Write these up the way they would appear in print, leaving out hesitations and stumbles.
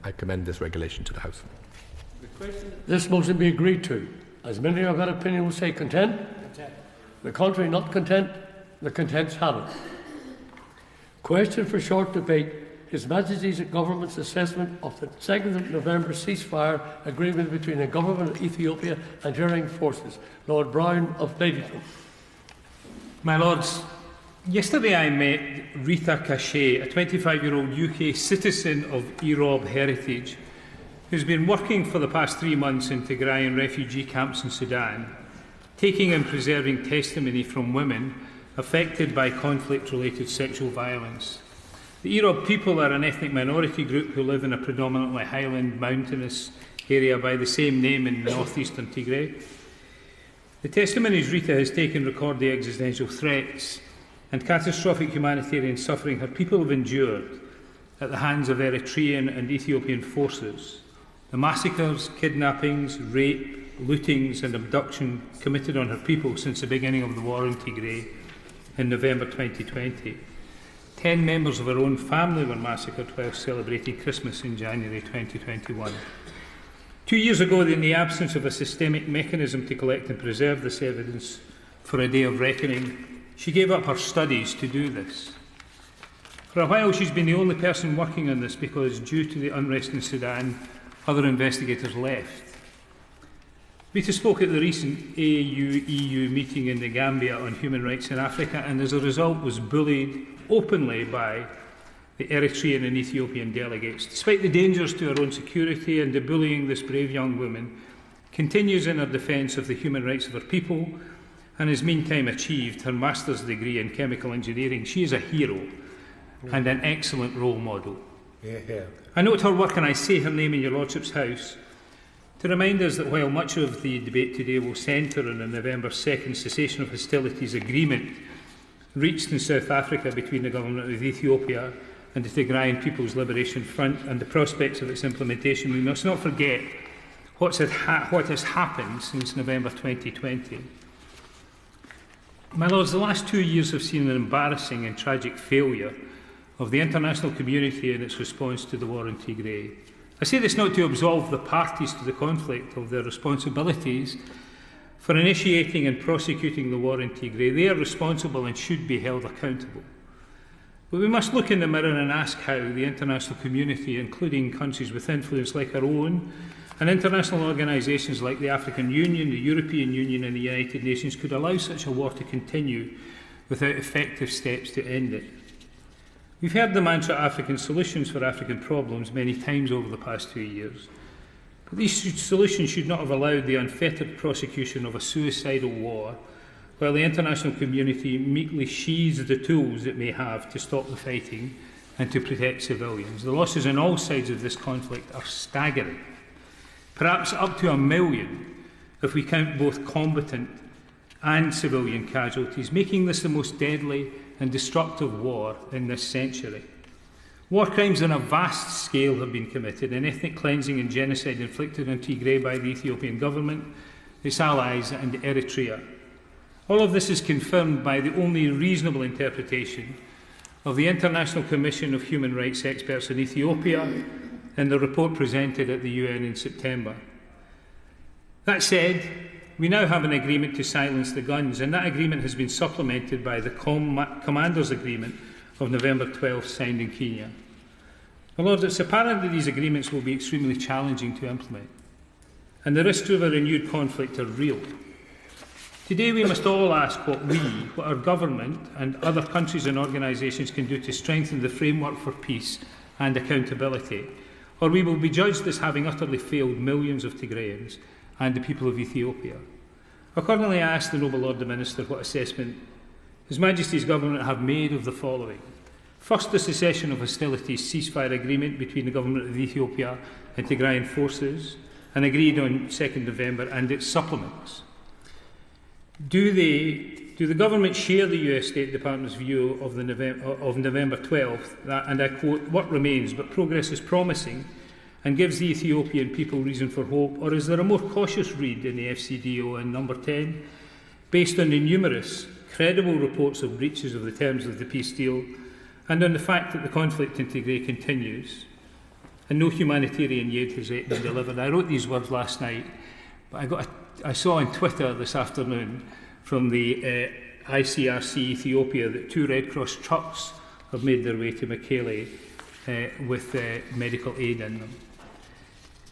I commend this regulation to the House. This motion be agreed to. As many of that opinion will say content. Content. The contrary not content. The contents have it. Question for short debate. His Majesty's Government's assessment of the 2nd of November ceasefire agreement between the Government of Ethiopia and Tigray forces. Lord Brown of Ladyton. My Lords, yesterday I met Rita Cachet, a 25-year-old UK citizen of Erob heritage, who's been working for the past 3 months in Tigray and refugee camps in Sudan, taking and preserving testimony from women affected by conflict-related sexual violence. The Erob people are an ethnic minority group who live in a predominantly highland, mountainous area by the same name in northeastern Tigray. The testimonies Rita has taken record the existential threats and catastrophic humanitarian suffering her people have endured at the hands of Eritrean and Ethiopian forces. The massacres, kidnappings, rape, lootings and abduction committed on her people since the beginning of the war in Tigray in November 2020. 10 members of her own family were massacred while celebrating Christmas in January 2021. 2 years ago, in the absence of a systemic mechanism to collect and preserve this evidence for a day of reckoning, she gave up her studies to do this. For a while, she's been the only person working on this because, due to the unrest in Sudan, other investigators left. Rita spoke at the recent AU-EU meeting in the Gambia on human rights in Africa and as a result was bullied openly by the Eritrean and Ethiopian delegates. Despite the dangers to her own security and the bullying, this brave young woman continues in her defence of the human rights of her people and has meantime achieved her master's degree in chemical engineering. She is a hero and an excellent role model. I note her work and I say her name in your Lordship's House to remind us that while much of the debate today will centre on the November 2nd cessation of hostilities agreement reached in South Africa between the Government of Ethiopia and the Tigrayan People's Liberation Front and the prospects of its implementation, we must not forget what has happened since November 2020. My Lords, the last 2 years have seen an embarrassing and tragic failure of the international community in its response to the war in Tigray. I say this not to absolve the parties to the conflict of their responsibilities for initiating and prosecuting the war in Tigray. They are responsible and should be held accountable. But we must look in the mirror and ask how the international community, including countries with influence like our own, and international organisations like the African Union, the European Union and the United Nations could allow such a war to continue without effective steps to end it. We've heard the mantra African solutions for African problems many times over the past 2 years. But these solutions should not have allowed the unfettered prosecution of a suicidal war while the international community meekly sheathes the tools it may have to stop the fighting and to protect civilians. The losses on all sides of this conflict are staggering, perhaps up to 1 million if we count both combatant and civilian casualties, making this the most deadly and destructive war in this century. War crimes on a vast scale have been committed and ethnic cleansing and genocide inflicted on Tigray by the Ethiopian government, its allies and Eritrea. All of this is confirmed by the only reasonable interpretation of the International Commission of Human Rights Experts in Ethiopia in the report presented at the UN in September. That said, we now have an agreement to silence the guns, and that agreement has been supplemented by the Commanders' Agreement of November 12 signed in Kenya. My Lords, it's apparent that these agreements will be extremely challenging to implement, and the risks of a renewed conflict are real. Today we must all ask what our government and other countries and organisations can do to strengthen the framework for peace and accountability, or we will be judged as having utterly failed millions of Tigrayans and the people of Ethiopia. Accordingly, I ask the Noble Lord the Minister what assessment His Majesty's Government have made of the following. First, the cessation of hostilities ceasefire agreement between the Government of Ethiopia and Tigrayan forces, and agreed on 2nd November, and its supplements. Do the Government share the US State Department's view of November 12th, that, and I quote, "What remains, but progress is promising and gives the Ethiopian people reason for hope," or is there a more cautious read in the FCDO and number 10, based on the numerous credible reports of breaches of the terms of the peace deal and on the fact that the conflict in Tigray continues? and no humanitarian aid has yet been delivered. I wrote these words last night, but I saw on Twitter this afternoon from the ICRC Ethiopia that 2 Red Cross trucks have made their way to Mekele with medical aid in them.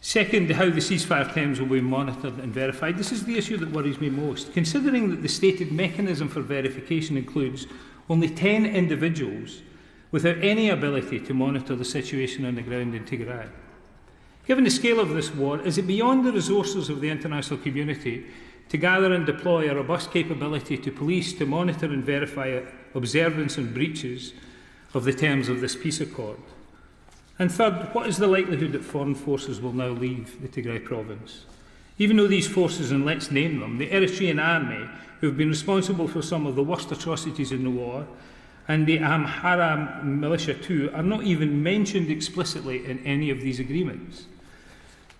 Second, how the ceasefire terms will be monitored and verified. This is the issue that worries me most. Considering that the stated mechanism for verification includes only 10 individuals without any ability to monitor the situation on the ground in Tigray. Given the scale of this war, is it beyond the resources of the international community to gather and deploy a robust capability to police, to monitor and verify observance and breaches of the terms of this peace accord? And third, what is the likelihood that foreign forces will now leave the Tigray province? Even though these forces, and let's name them, the Eritrean army, who have been responsible for some of the worst atrocities in the war, and the Amhara militia too, are not even mentioned explicitly in any of these agreements.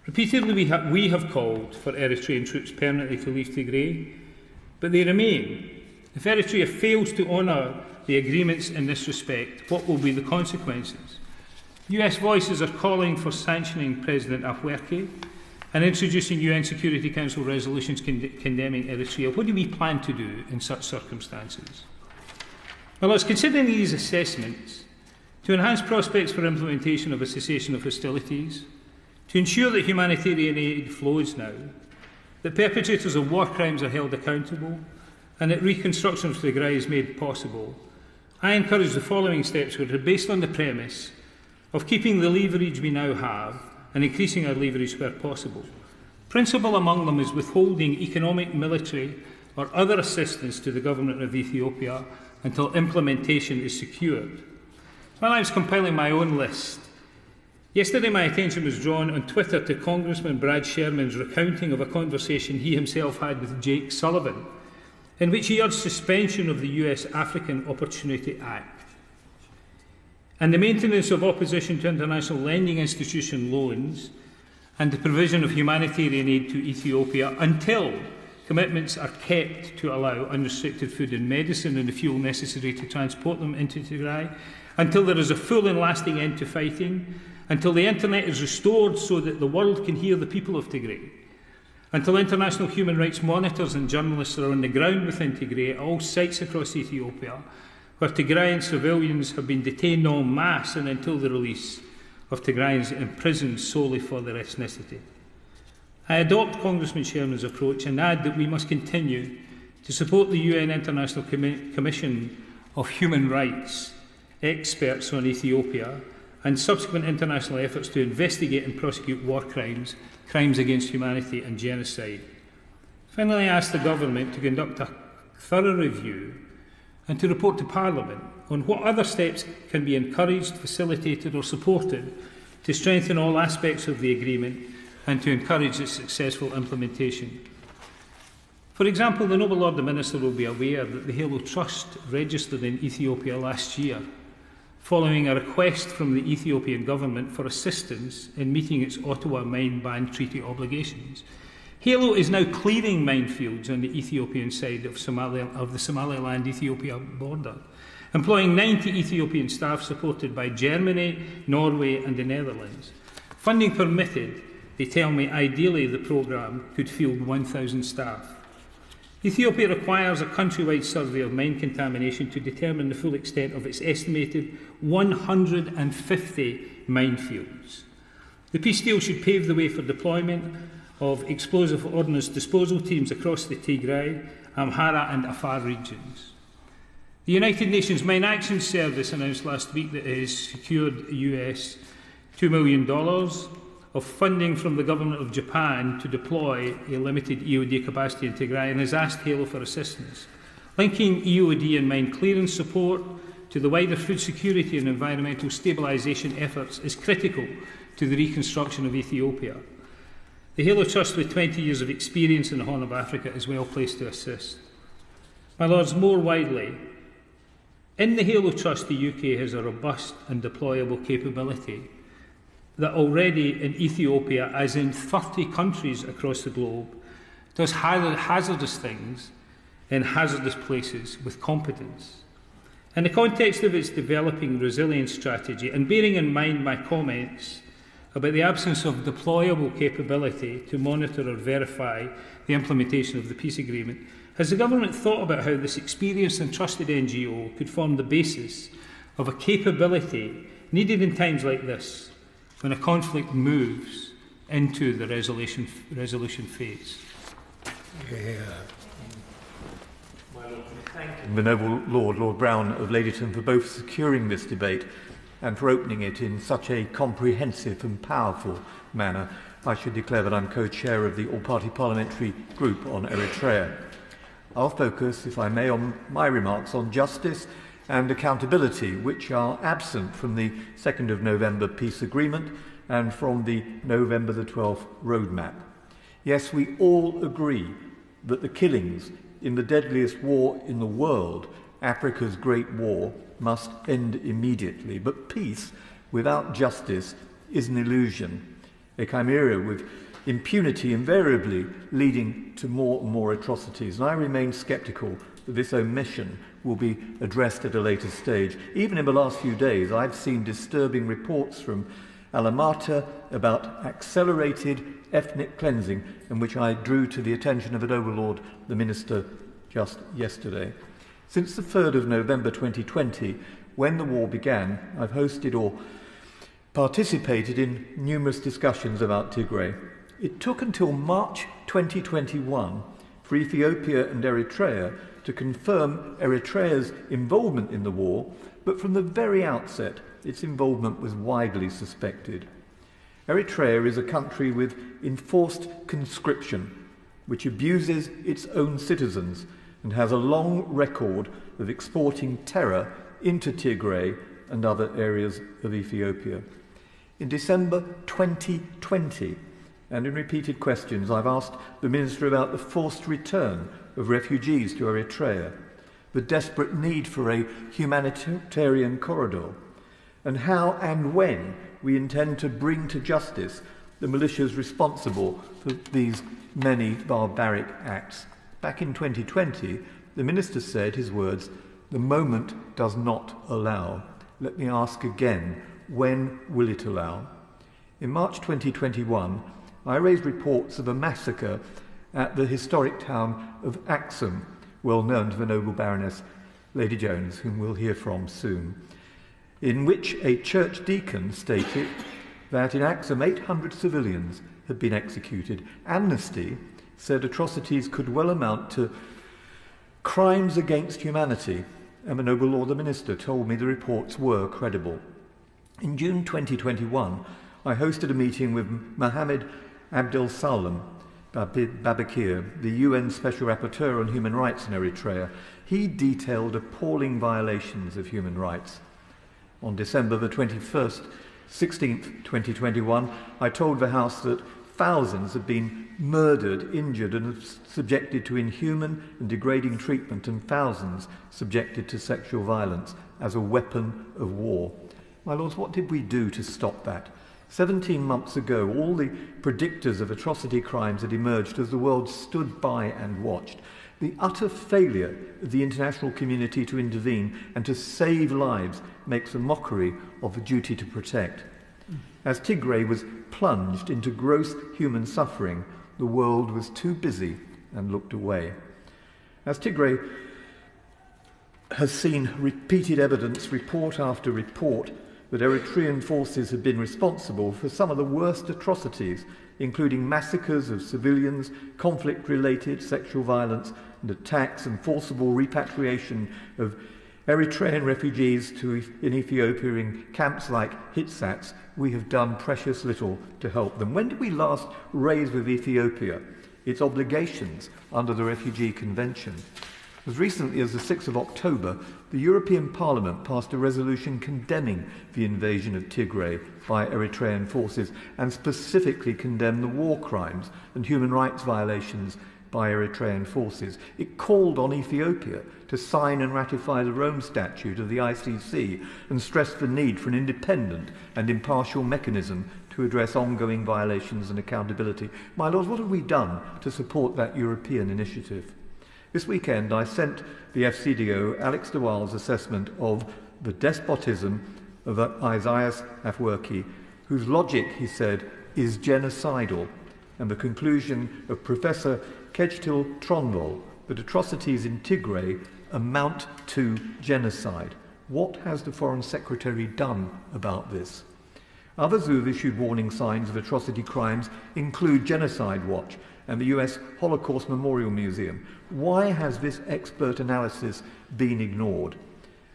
Repeatedly we have called for Eritrean troops permanently to leave Tigray, but they remain. If Eritrea fails to honour the agreements in this respect, what will be the consequences? US voices are calling for sanctioning President Afwerki and introducing UN Security Council resolutions condemning Eritrea. What do we plan to do in such circumstances? Well, it's considering these assessments to enhance prospects for implementation of a cessation of hostilities, to ensure that humanitarian aid flows now, that perpetrators of war crimes are held accountable, and that reconstruction of Tigray is made possible. I encourage the following steps, which are based on the premise of keeping the leverage we now have and increasing our leverage where possible. Principal among them is withholding economic, military or other assistance to the government of Ethiopia until implementation is secured. While I was compiling my own list, yesterday my attention was drawn on Twitter to Congressman Brad Sherman's recounting of a conversation he himself had with Jake Sullivan, in which he urged suspension of the US African Opportunity Act and the maintenance of opposition to international lending institution loans and the provision of humanitarian aid to Ethiopia until commitments are kept to allow unrestricted food and medicine and the fuel necessary to transport them into Tigray, until there is a full and lasting end to fighting, until the internet is restored so that the world can hear the people of Tigray, until international human rights monitors and journalists are on the ground within Tigray at all sites across Ethiopia, where Tigrayan civilians have been detained en masse, and until the release of Tigrayans imprisoned solely for their ethnicity. I adopt Congressman Sherman's approach and add that we must continue to support the UN International Commission of Human Rights experts on Ethiopia and subsequent international efforts to investigate and prosecute war crimes, crimes against humanity and genocide. Finally, I ask the government to conduct a thorough review and to report to Parliament on what other steps can be encouraged, facilitated or supported to strengthen all aspects of the agreement and to encourage its successful implementation. For example, the Noble Lord the Minister will be aware that the Halo Trust registered in Ethiopia last year, following a request from the Ethiopian government for assistance in meeting its Ottawa Mine Ban Treaty obligations. Halo is now clearing minefields on the Ethiopian side of the Somaliland-Ethiopia border, employing 90 Ethiopian staff supported by Germany, Norway and the Netherlands. Funding permitted, they tell me ideally the programme could field 1,000 staff. Ethiopia requires a countrywide survey of mine contamination to determine the full extent of its estimated 150 minefields. The peace deal should pave the way for deployment of explosive ordnance disposal teams across the Tigray, Amhara and Afar regions. The United Nations Mine Action Service announced last week that it has secured US $2 million of funding from the government of Japan to deploy a limited EOD capacity in Tigray and has asked Halo for assistance. Linking EOD and mine clearance support to the wider food security and environmental stabilisation efforts is critical to the reconstruction of Ethiopia. The Halo Trust, with 20 years of experience in the Horn of Africa, is well placed to assist. My Lords, more widely, in the Halo Trust, the UK has a robust and deployable capability that already in Ethiopia, as in 30 countries across the globe, does hazardous things in hazardous places with competence. In the context of its developing resilience strategy, and bearing in mind my comments about the absence of deployable capability to monitor or verify the implementation of the peace agreement, has the government thought about how this experienced and trusted NGO could form the basis of a capability needed in times like this, when a conflict moves into the resolution phase? The noble Lord Brown of Ladyton, for both securing this debate and for opening it in such a comprehensive and powerful manner. I should declare that I'm co-chair of the all-party parliamentary group on Eritrea. I'll focus, if I may, on my remarks on justice and accountability, which are absent from the 2nd of November peace agreement and from the November the 12th roadmap. Yes, we all agree that the killings in the deadliest war in the world, Africa's Great War, must end immediately. But peace without justice is an illusion, a chimera with impunity invariably leading to more and more atrocities. And I remain sceptical that this omission will be addressed at a later stage. Even in the last few days, I've seen disturbing reports from Alamata about accelerated ethnic cleansing, in which I drew to the attention of an overlord, the Minister, just yesterday. Since the 3rd of November 2020, when the war began, I've hosted or participated in numerous discussions about Tigray. It took until March 2021 for Ethiopia and Eritrea to confirm Eritrea's involvement in the war, but from the very outset, its involvement was widely suspected. Eritrea is a country with enforced conscription, which abuses its own citizens and has a long record of exporting terror into Tigray and other areas of Ethiopia. In December 2020, and in repeated questions, I've asked the Minister about the forced return of refugees to Eritrea, the desperate need for a humanitarian corridor, and how and when we intend to bring to justice the militias responsible for these many barbaric acts. Back in 2020, the Minister said, his words, "The moment does not allow." Let me ask again, when will it allow? In March 2021, I raised reports of a massacre at the historic town of Axum, well known to the noble Baroness Lady Jones, whom we'll hear from soon, in which a church deacon stated that in Axum 800 civilians had been executed. Amnesty said atrocities could well amount to crimes against humanity, and the noble Lord the Minister told me the reports were credible. In June 2021, I hosted a meeting with Mohammed Abdel Salem Babakir, the UN Special Rapporteur on Human Rights in Eritrea. He detailed appalling violations of human rights. On December the 16th, 2021, I told the House that thousands had been murdered, injured and subjected to inhuman and degrading treatment, and thousands subjected to sexual violence as a weapon of war. My lords, what did we do to stop that? 17 months ago, all the predictors of atrocity crimes had emerged as the world stood by and watched. The utter failure of the international community to intervene and to save lives makes a mockery of the duty to protect. As Tigray was plunged into gross human suffering, the world was too busy and looked away. As Tigray has seen repeated evidence, report after report, that Eritrean forces have been responsible for some of the worst atrocities, including massacres of civilians, conflict-related sexual violence and attacks, and forcible repatriation of Eritrean refugees in Ethiopia in camps like Hitsats. We have done precious little to help them. When did we last raise with Ethiopia its obligations under the Refugee Convention? As recently as the 6th of October, the European Parliament passed a resolution condemning the invasion of Tigray by Eritrean forces and specifically condemned the war crimes and human rights violations by Eritrean forces. It called on Ethiopia to sign and ratify the Rome Statute of the ICC and stressed the need for an independent and impartial mechanism to address ongoing violations and accountability. My lords, what have we done to support that European initiative? This weekend I sent the FCDO Alex de Waal's assessment of the despotism of Isaias Afwerki whose logic, he said, is genocidal, and the conclusion of Professor Kejtil Tronvol that atrocities in Tigray amount to genocide. What has the Foreign Secretary done about this? Others who have issued warning signs of atrocity crimes include Genocide Watch and the US Holocaust Memorial Museum. Why has this expert analysis been ignored?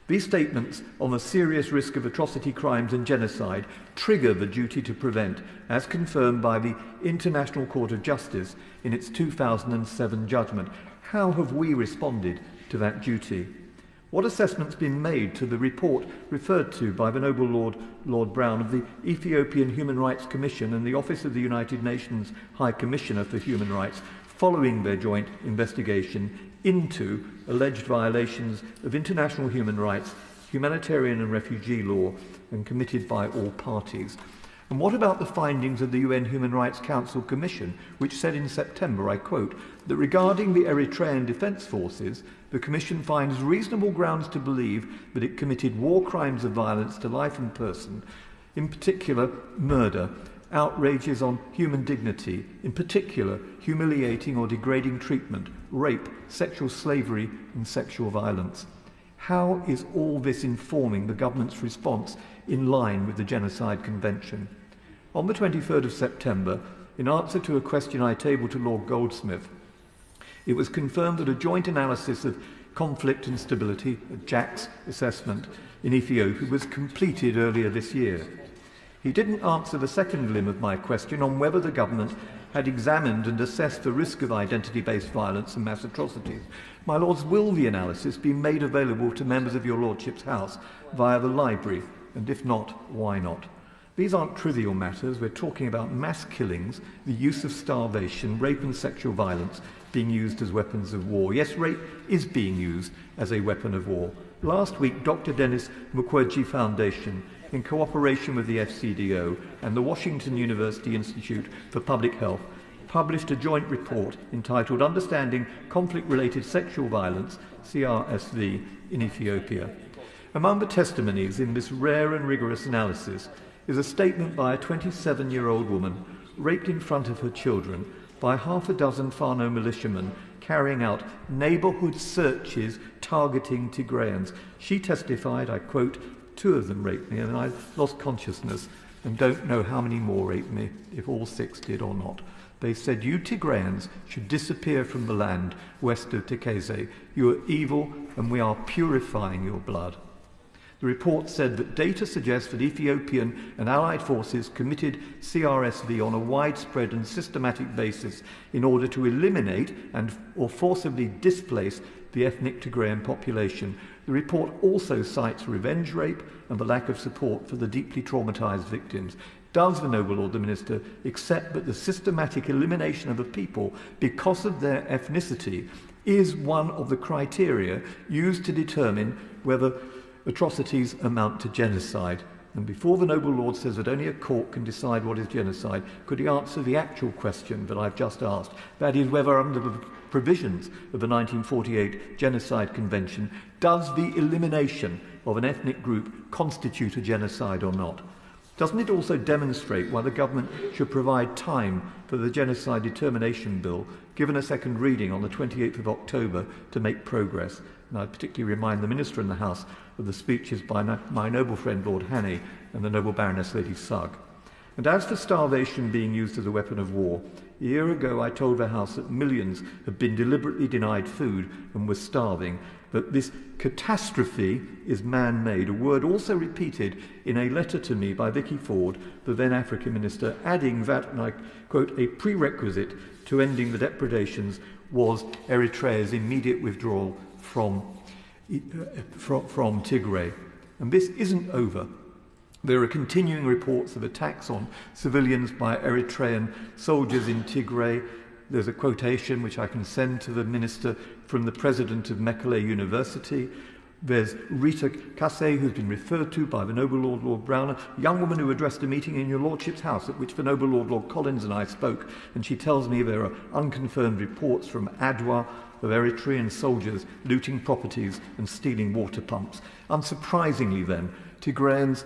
These statements on the serious risk of atrocity crimes and genocide trigger the duty to prevent, as confirmed by the International Court of Justice in its 2007 judgment. How have we responded to that duty? What assessment's been made to the report referred to by the Noble Lord Brown of the Ethiopian Human Rights Commission and the Office of the United Nations High Commissioner for Human Rights following their joint investigation into alleged violations of international human rights, humanitarian and refugee law, and committed by all parties? And what about the findings of the UN Human Rights Council Commission, which said in September, I quote, that regarding the Eritrean Defence Forces, the Commission finds reasonable grounds to believe that it committed war crimes of violence to life and person, in particular murder, outrages on human dignity, in particular humiliating or degrading treatment, rape, sexual slavery and sexual violence. How is all this informing the government's response in line with the Genocide Convention? On the 23rd of September, in answer to a question I tabled to Lord Goldsmith, it was confirmed that a joint analysis of conflict and stability, a JACS assessment, in Ethiopia was completed earlier this year. He didn't answer the second limb of my question on whether the government had examined and assessed the risk of identity-based violence and mass atrocities. My Lords, will the analysis be made available to members of your Lordship's House via the library? And if not, why not? These aren't trivial matters. We're talking about mass killings, the use of starvation, rape and sexual violence being used as weapons of war. Yes, rape is being used as a weapon of war. Last week, Dr. Dennis Mukwege Foundation, in cooperation with the FCDO and the Washington University Institute for Public Health, published a joint report entitled Understanding Conflict-Related Sexual Violence, CRSV, in Ethiopia. Among the testimonies in this rare and rigorous analysis is a statement by a 27-year-old woman raped in front of her children by half a dozen Fano militiamen carrying out neighbourhood searches targeting Tigrayans. She testified, I quote, 2 of them raped me and I lost consciousness and don't know how many more raped me, if all 6 did or not. They said, you Tigrayans should disappear from the land west of Tekeze. You are evil and we are purifying your blood. The report said that data suggests that Ethiopian and allied forces committed CRSV on a widespread and systematic basis in order to eliminate or forcibly displace the ethnic Tigrayan population. The report also cites revenge rape and the lack of support for the deeply traumatized victims. Does the Noble Lord the Minister accept that the systematic elimination of a people because of their ethnicity is one of the criteria used to determine whether atrocities amount to genocide? And before the Noble Lord says that only a court can decide what is genocide, could he answer the actual question that I've just asked? That is, whether under the provisions of the 1948 Genocide Convention, does the elimination of an ethnic group constitute a genocide or not? Doesn't it also demonstrate why the government should provide time for the Genocide Determination Bill, given a second reading on the 28th of October, to make progress? And I particularly remind the Minister in the House of the speeches by my noble friend Lord Hannay and the noble Baroness Lady Sugg. And as for starvation being used as a weapon of war, a year ago I told the House that millions had been deliberately denied food and were starving, that this catastrophe is man-made, a word also repeated in a letter to me by Vicky Ford, the then African Minister, adding that, and I quote, a prerequisite to ending the depredations was Eritrea's immediate withdrawal from Tigray. And this isn't over. There are continuing reports of attacks on civilians by Eritrean soldiers in Tigray. There's a quotation which I can send to the Minister from the President of Mekelle University. There's Rita Kase, who's been referred to by the Noble Lord Brown, a young woman who addressed a meeting in your Lordship's House at which the Noble Lord Collins and I spoke, and she tells me there are unconfirmed reports from Adwa of Eritrean soldiers looting properties and stealing water pumps. Unsurprisingly then, Tigrayans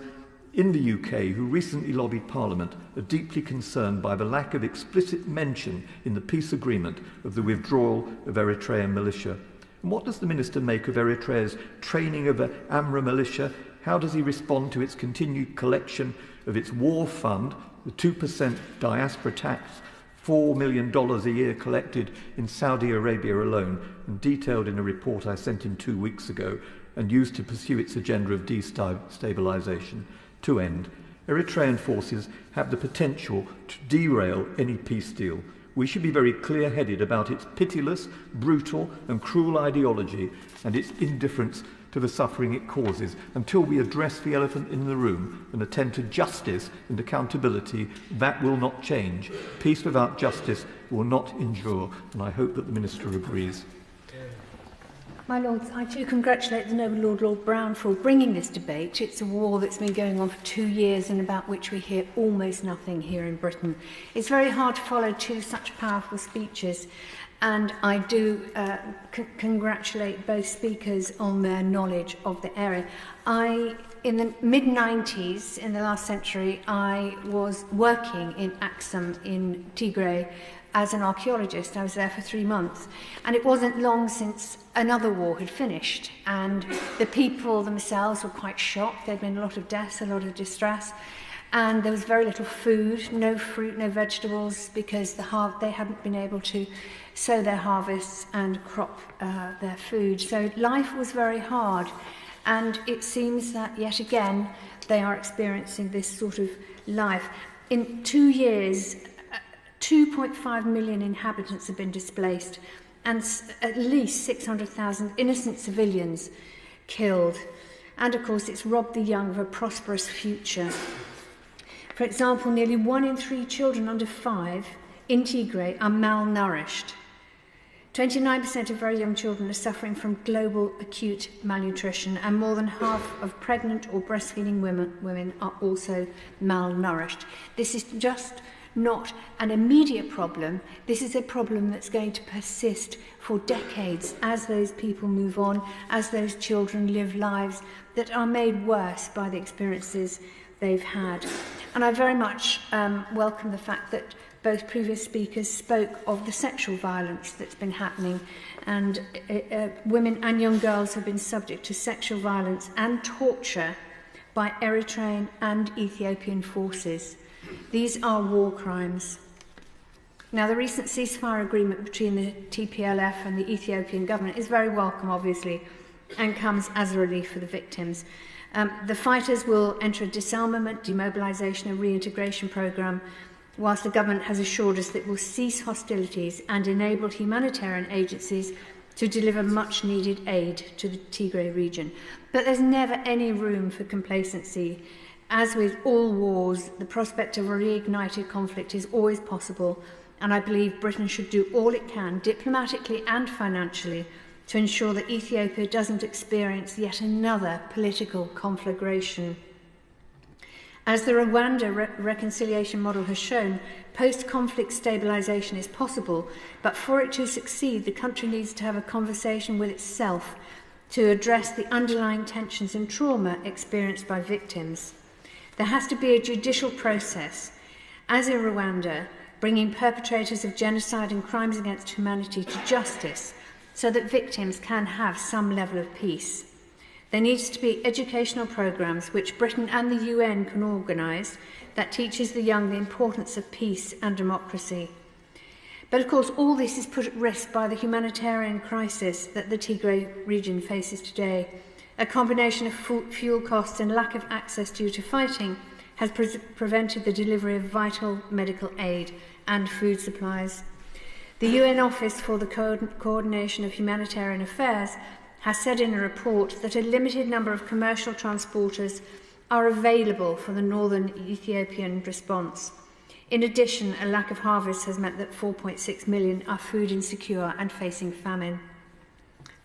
in the UK who recently lobbied Parliament are deeply concerned by the lack of explicit mention in the peace agreement of the withdrawal of Eritrean militia. And what does the Minister make of Eritrea's training of the Amra militia? How does he respond to its continued collection of its war fund, the 2% diaspora tax, $4 million a year collected in Saudi Arabia alone, and detailed in a report I sent in 2 weeks ago, and used to pursue its agenda of destabilisation? To end, Eritrean forces have the potential to derail any peace deal. We should be very clear-headed about its pitiless, brutal and cruel ideology and its indifference to the suffering it causes. Until we address the elephant in the room and attend to justice and accountability, that will not change. Peace without justice will not endure, and I hope that the Minister agrees. My Lords, I too congratulate the Noble Lord Brown for bringing this debate. It's a war that's been going on for 2 years and about which we hear almost nothing here in Britain. It's very hard to follow two such powerful speeches, and I do congratulate both speakers on their knowledge of the area. In the mid-90s, in the last century, I was working in Axum in Tigray as an archaeologist. I was there for 3 months, and it wasn't long since another war had finished, and the people themselves were quite shocked. There'd been a lot of deaths, a lot of distress, and there was very little food, no fruit, no vegetables, because they hadn't been able to sow their harvests and crop their food. So life was very hard, and it seems that yet again they are experiencing this sort of life. In 2 years, 2.5 million inhabitants have been displaced, and at least 600,000 innocent civilians killed. And of course, it's robbed the young of a prosperous future. For example, nearly 1 in 3 children under 5 in Tigray are malnourished. 29% of very young children are suffering from global acute malnutrition, and more than half of pregnant or breastfeeding women are also malnourished. This is just not an immediate problem. This is a problem that's going to persist for decades as those people move on, as those children live lives that are made worse by the experiences they've had. And I very much welcome the fact that both previous speakers spoke of the sexual violence that's been happening, and women and young girls have been subject to sexual violence and torture by Eritrean and Ethiopian forces. These are war crimes. Now, the recent ceasefire agreement between the TPLF and the Ethiopian government is very welcome, obviously, and comes as a relief for the victims. The fighters will enter a disarmament, demobilisation and reintegration programme, whilst the government has assured us that it will cease hostilities and enable humanitarian agencies to deliver much-needed aid to the Tigray region. But there's never any room for complacency. As with all wars, the prospect of a reignited conflict is always possible, and I believe Britain should do all it can, diplomatically and financially, to ensure that Ethiopia doesn't experience yet another political conflagration. As the Rwanda reconciliation model has shown, post-conflict stabilisation is possible, but for it to succeed, the country needs to have a conversation with itself to address the underlying tensions and trauma experienced by victims. There has to be a judicial process, as in Rwanda, bringing perpetrators of genocide and crimes against humanity to justice so that victims can have some level of peace. There needs to be educational programmes which Britain and the UN can organise that teaches the young the importance of peace and democracy. But of course, all this is put at risk by the humanitarian crisis that the Tigray region faces today. A combination of fuel costs and lack of access due to fighting has prevented the delivery of vital medical aid and food supplies. The UN Office for the Coordination of Humanitarian Affairs has said in a report that a limited number of commercial transporters are available for the northern Ethiopian response. In addition, a lack of harvest has meant that 4.6 million are food insecure and facing famine.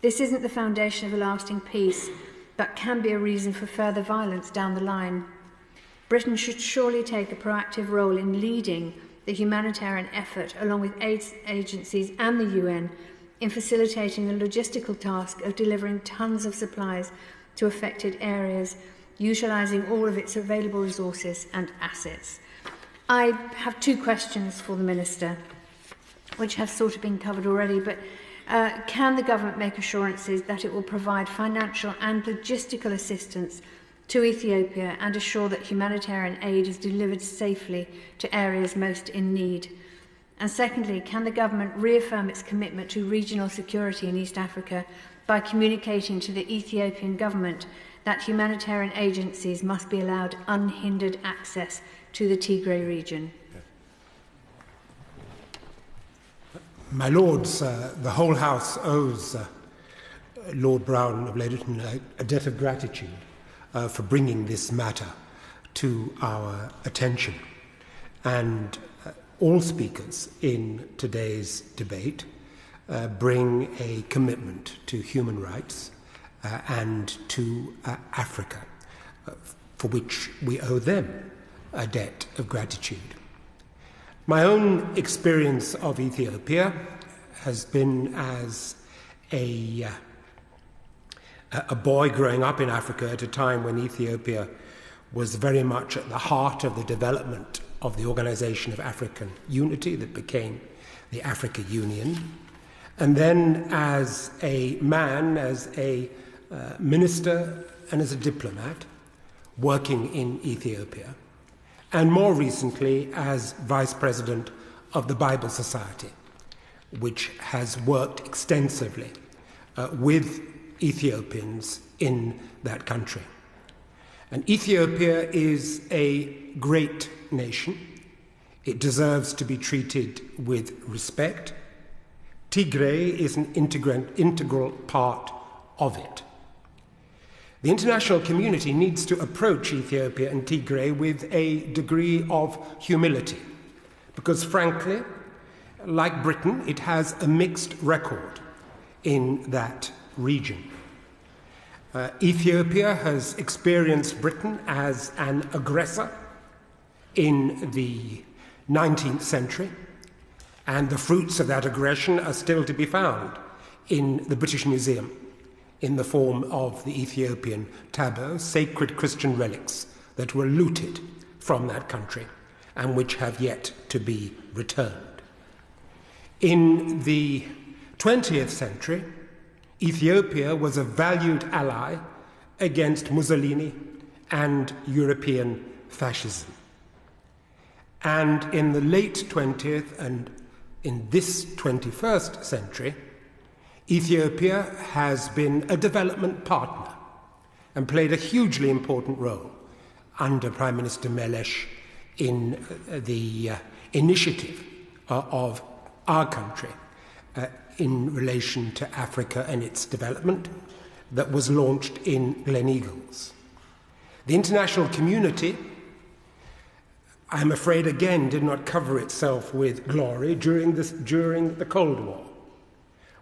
This isn't the foundation of a lasting peace, but can be a reason for further violence down the line. Britain should surely take a proactive role in leading the humanitarian effort, along with aid agencies and the UN, in facilitating the logistical task of delivering tons of supplies to affected areas utilising all of its available resources and assets. I have two questions for the Minister, which have sort of been covered already, but can the government make assurances that it will provide financial and logistical assistance to Ethiopia and assure that humanitarian aid is delivered safely to areas most in need? And secondly, can the government reaffirm its commitment to regional security in East Africa by communicating to the Ethiopian government that humanitarian agencies must be allowed unhindered access to the Tigray region? My Lords, the whole House owes Lord Brown of Ladyton a debt of gratitude for bringing this matter to our attention. And all speakers in today's debate bring a commitment to human rights and to Africa, for which we owe them a debt of gratitude. My own experience of Ethiopia has been as a boy growing up in Africa at a time when Ethiopia was very much at the heart of the development of the Organization of African Unity that became the Africa Union, and then as a man, as a minister and as a diplomat working in Ethiopia, and more recently as Vice President of the Bible Society, which has worked extensively with Ethiopians in that country. And Ethiopia is a great nation. It deserves to be treated with respect. Tigray is an integral part of it. The international community needs to approach Ethiopia and Tigray with a degree of humility, because frankly, like Britain, it has a mixed record in that region. Ethiopia has experienced Britain as an aggressor in the 19th century, and the fruits of that aggression are still to be found in the British Museum, in the form of the Ethiopian tableaux, sacred Christian relics that were looted from that country and which have yet to be returned. In the 20th century, Ethiopia was a valued ally against Mussolini and European fascism. And in the late 20th and in this 21st century, Ethiopia has been a development partner and played a hugely important role under Prime Minister Melesh in the initiative of our country in relation to Africa and its development that was launched in Gleneagles. The international community, I'm afraid again, did not cover itself with glory during the Cold War,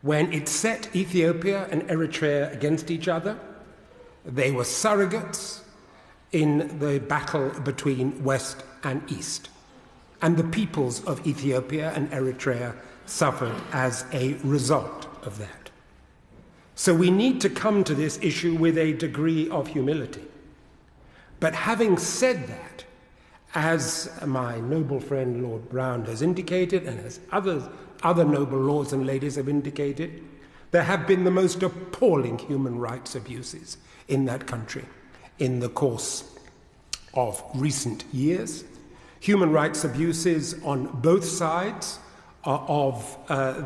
when it set Ethiopia and Eritrea against each other. They were surrogates in the battle between West and East. And the peoples of Ethiopia and Eritrea suffered as a result of that. So we need to come to this issue with a degree of humility. But having said that, as my noble friend Lord Brown has indicated, and as other noble lords and ladies have indicated, there have been the most appalling human rights abuses in that country in the course of recent years. Human rights abuses on both sides of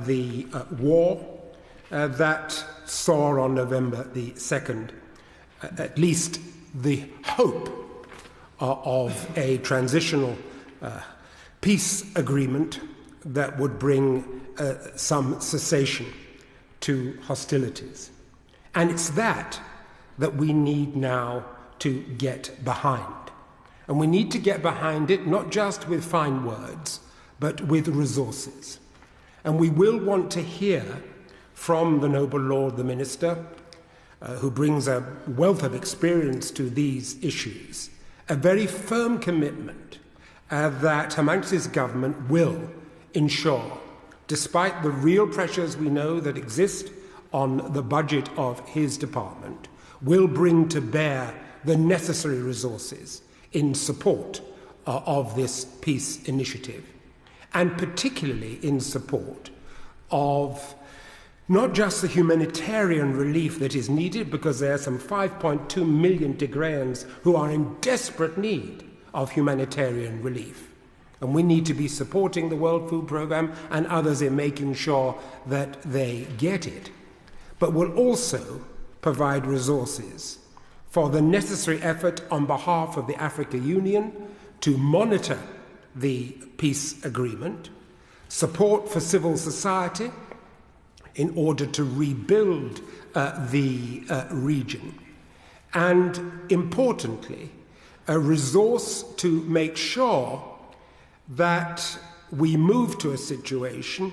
the war that saw on November the 2nd at least the hope of a transitional peace agreement that would bring some cessation to hostilities. And it's that we need now to get behind. And we need to get behind it not just with fine words, but with resources. And we will want to hear from the noble Lord the Minister, who brings a wealth of experience to these issues, a very firm commitment that Her Majesty's government will ensure, despite the real pressures we know that exist on the budget of his department, will bring to bear the necessary resources in support of this peace initiative, and particularly in support of not just the humanitarian relief that is needed, because there are some 5.2 million Tigrayans who are in desperate need of humanitarian relief. And we need to be supporting the World Food Programme and others in making sure that they get it. But will also provide resources for the necessary effort on behalf of the African Union to monitor the peace agreement, support for civil society in order to rebuild the region, and importantly, a resource to make sure that we move to a situation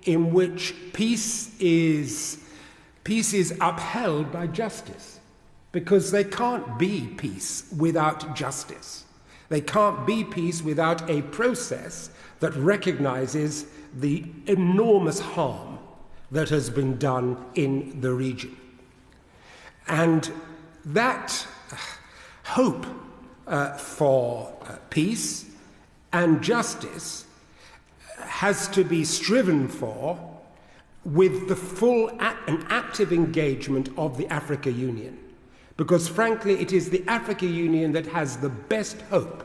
in which peace is upheld by justice, because there can't be peace without justice. There can't be peace without a process that recognizes the enormous harm that has been done in the region. And that hope for peace and justice has to be striven for with the full and active engagement of the African Union. Because frankly, it is the African Union that has the best hope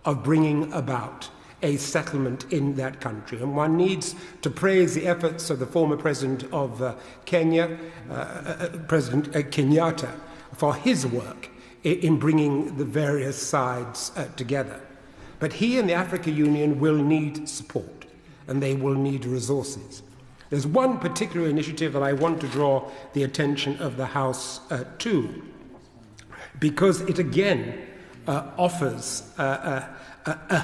of bringing about a settlement in that country. And one needs to praise the efforts of the former president of Kenya, President Kenyatta, for his work in bringing the various sides together. But he and the African Union will need support, and they will need resources. There's one particular initiative that I want to draw the attention of the House to, because it again offers a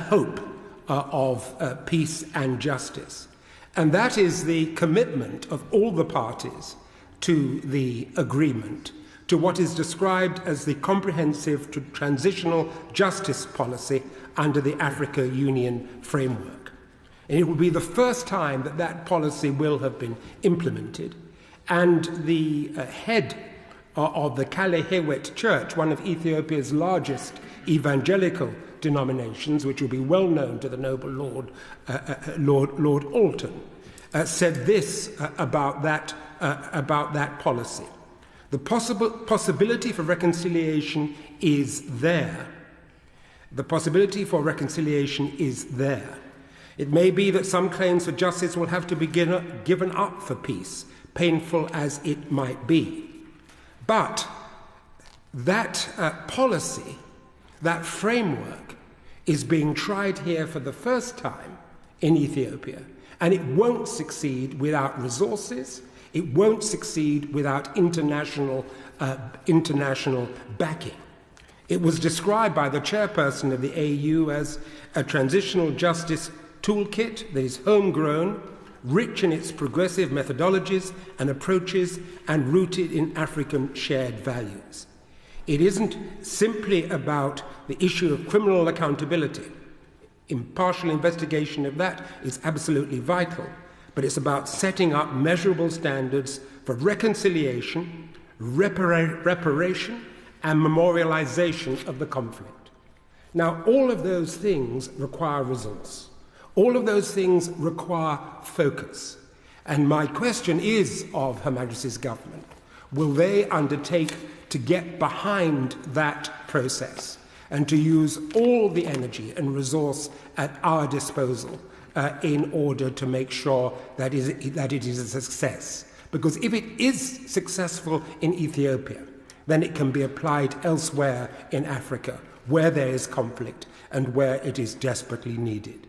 hope of peace and justice. And that is the commitment of all the parties to the agreement to what is described as the comprehensive transitional justice policy under the Africa Union framework. And it will be the first time that that policy will have been implemented. And the head of the Kalehewet Church, one of Ethiopia's largest evangelical denominations, which will be well known to the noble Lord Alton, said this about that policy. The possibility for reconciliation is there. The possibility for reconciliation is there. It may be that some claims for justice will have to be given up for peace, painful as it might be. But that policy, that framework, is being tried here for the first time in Ethiopia, and it won't succeed without resources. It won't succeed without international backing. It was described by the chairperson of the AU as a transitional justice toolkit that is homegrown, rich in its progressive methodologies and approaches, and rooted in African shared values. It isn't simply about the issue of criminal accountability. Impartial investigation of that is absolutely vital. But it's about setting up measurable standards for reconciliation, reparation, and memorialization of the conflict. Now, all of those things require resource. All of those things require focus. And my question is of Her Majesty's government, will they undertake to get behind that process and to use all the energy and resource at our disposal in order to make sure that it is a success? Because if it is successful in Ethiopia, then it can be applied elsewhere in Africa, where there is conflict and where it is desperately needed.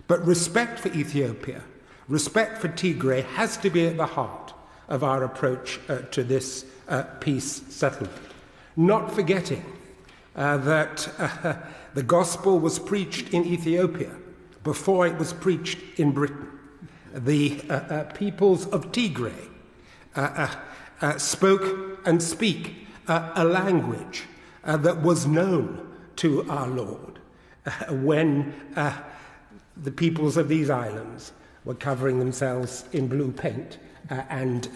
But respect for Ethiopia, respect for Tigray has to be at the heart of our approach to this peace settlement. Not forgetting that the gospel was preached in Ethiopia before it was preached in Britain. The peoples of Tigray spoke and speak a language that was known to our Lord when the peoples of these islands were covering themselves in blue paint and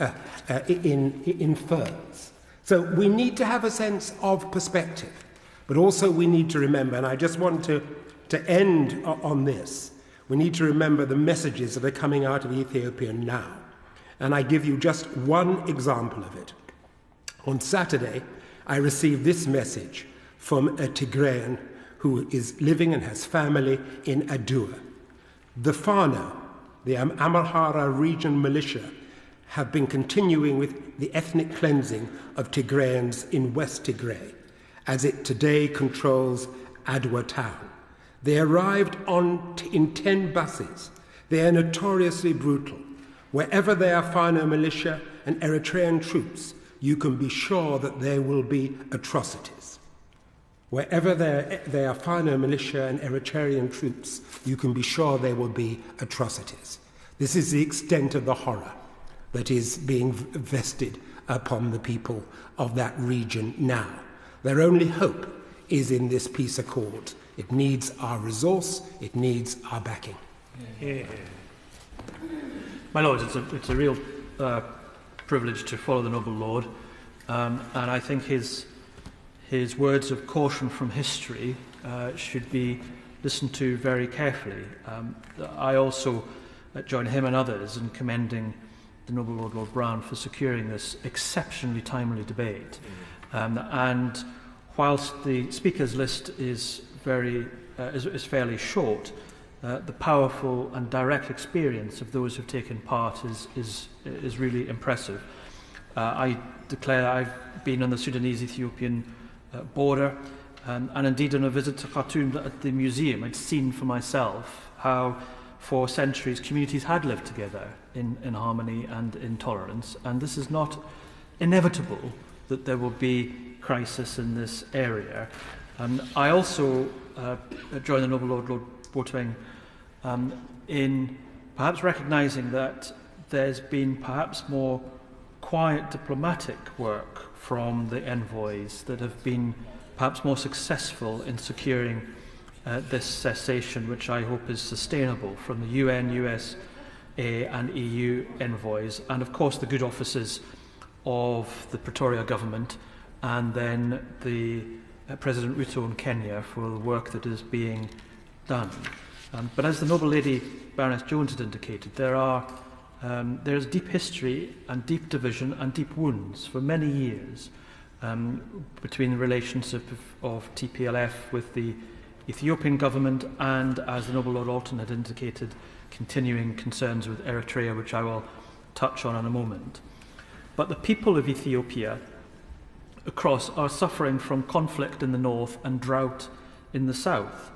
in furs. So we need to have a sense of perspective. But also we need to remember, and I just want to end on this, we need to remember the messages that are coming out of Ethiopia now. And I give you just one example of it. On Saturday, I received this message from a Tigrayan who is living and has family in Adua. The Fano, the Amhara region militia, have been continuing with the ethnic cleansing of Tigrayans in West Tigray, as it today controls Adwa town. They arrived in 10 buses. They are notoriously brutal. Wherever there are Fano militia and Eritrean troops, you can be sure that there will be atrocities. Wherever there are Fano militia and Eritrean troops, you can be sure there will be atrocities. This is the extent of the horror that is being vested upon the people of that region now. Their only hope is in this peace accord. It needs our resource, it needs our backing. Yeah. My Lords, it's a real privilege to follow the Noble Lord, and I think his words of caution from history should be listened to very carefully. I also join him and others in commending the Noble Lord Lord Brown for securing this exceptionally timely debate. And whilst the speakers list is fairly short, the powerful and direct experience of those who've taken part is really impressive. I declare I've been on the Sudanese-Ethiopian border, and indeed on a visit to Khartoum at the museum, I'd seen for myself how for centuries communities had lived together in harmony and in tolerance, and this is not inevitable that there will be crisis in this area. I also join the Noble Lord Lord Boateng in perhaps recognising that there's been perhaps more quiet diplomatic work from the envoys that have been perhaps more successful in securing this cessation, which I hope is sustainable, from the UN, USA and EU envoys, and of course the good offices of the Pretoria government, and then the President Ruto in Kenya for the work that is being done. But as the Noble Lady Baroness Jones had indicated, there's deep history and deep division and deep wounds for many years between the relationship of TPLF with the Ethiopian government and, as the Noble Lord Alton had indicated, continuing concerns with Eritrea, which I will touch on in a moment. But the people of Ethiopia across are suffering from conflict in the north and drought in the south.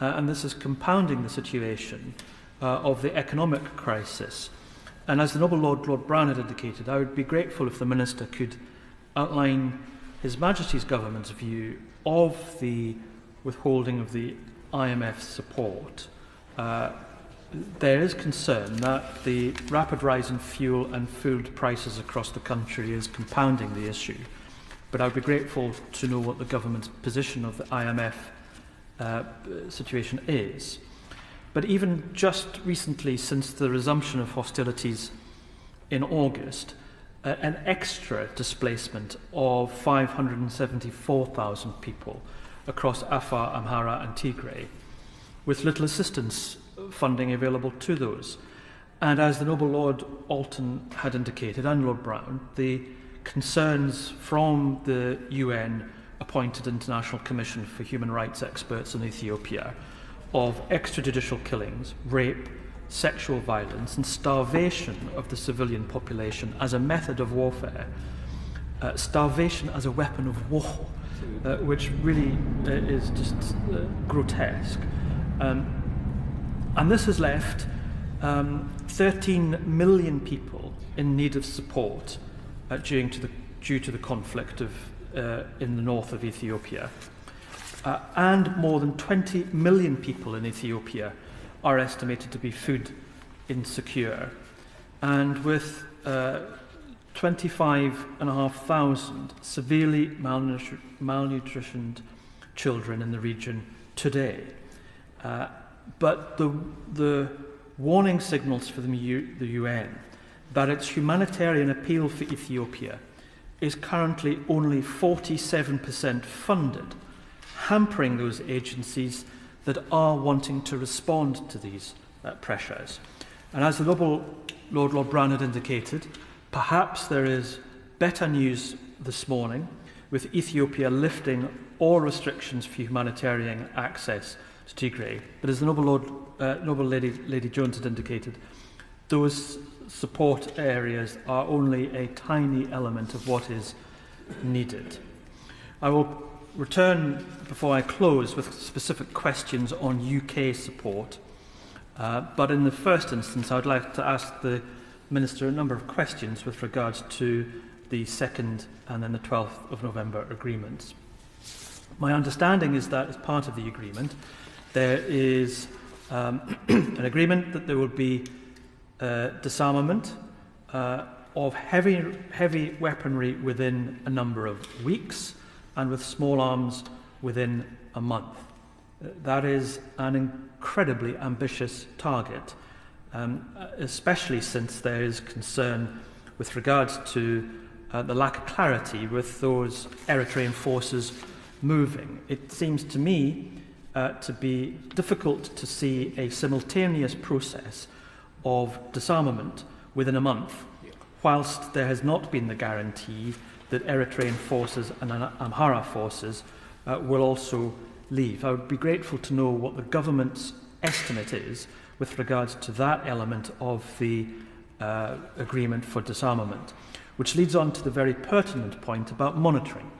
And this is compounding the situation of the economic crisis. And as the Noble Lord Lord Brown had indicated, I would be grateful if the Minister could outline His Majesty's Government's view of the withholding of the IMF support. There is concern that the rapid rise in fuel and food prices across the country is compounding the issue. But I would be grateful to know what the government's position of the IMF situation is. But even just recently, since the resumption of hostilities in August, an extra displacement of 574,000 people across Afar, Amhara and Tigray, with little assistance funding available to those. And as the Noble Lord Alton had indicated, and Lord Brown, the concerns from the UN-appointed International Commission for Human Rights experts in Ethiopia of extrajudicial killings, rape, sexual violence and starvation of the civilian population as a method of warfare, starvation as a weapon of war, which really is just grotesque. And this has left 13 million people in need of support due to the conflict in the north of Ethiopia. And more than 20 million people in Ethiopia are estimated to be food insecure. And with 25,500 severely malnutritioned children in the region today. But the warning signals for the UN that its humanitarian appeal for Ethiopia is currently only 47% funded hampering those agencies that are wanting to respond to these pressures. And as the Noble Lord Brown had indicated, perhaps there is better news this morning, with Ethiopia lifting all restrictions for humanitarian access to Tigray. But as the Noble Lady Jones had indicated, those support areas are only a tiny element of what is needed. I will return, before I close, with specific questions on UK support. But in the first instance, I would like to ask the Minister a number of questions with regards to the 2nd and then the 12th of November agreements. My understanding is that as part of the agreement, there is an agreement that there will be disarmament of heavy weaponry within a number of weeks, and with small arms within a month. That is an incredibly ambitious target, especially since there is concern with regards to the lack of clarity with those Eritrean forces moving. It seems to me to be difficult to see a simultaneous process of disarmament within a month, whilst there has not been the guarantee that Eritrean forces and Amhara forces will also leave. I would be grateful to know what the government's estimate is with regards to that element of the agreement for disarmament, which leads on to the very pertinent point about monitoring.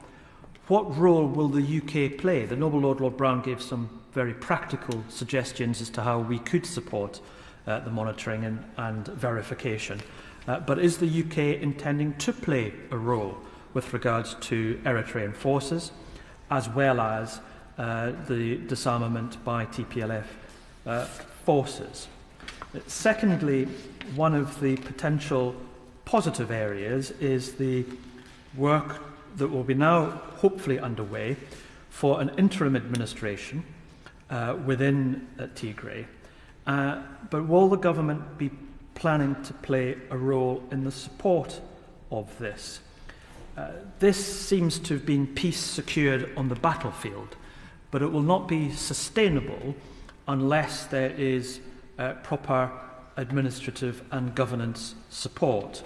What role will the UK play? The Noble Lord Brown gave some very practical suggestions as to how we could support the monitoring and verification. But is the UK intending to play a role with regards to Eritrean forces, as well as the disarmament by TPLF forces? Secondly, one of the potential positive areas is the work that will be now hopefully underway for an interim administration within Tigray. But will the government be planning to play a role in the support of this? This seems to have been peace secured on the battlefield, but it will not be sustainable unless there is proper administrative and governance support.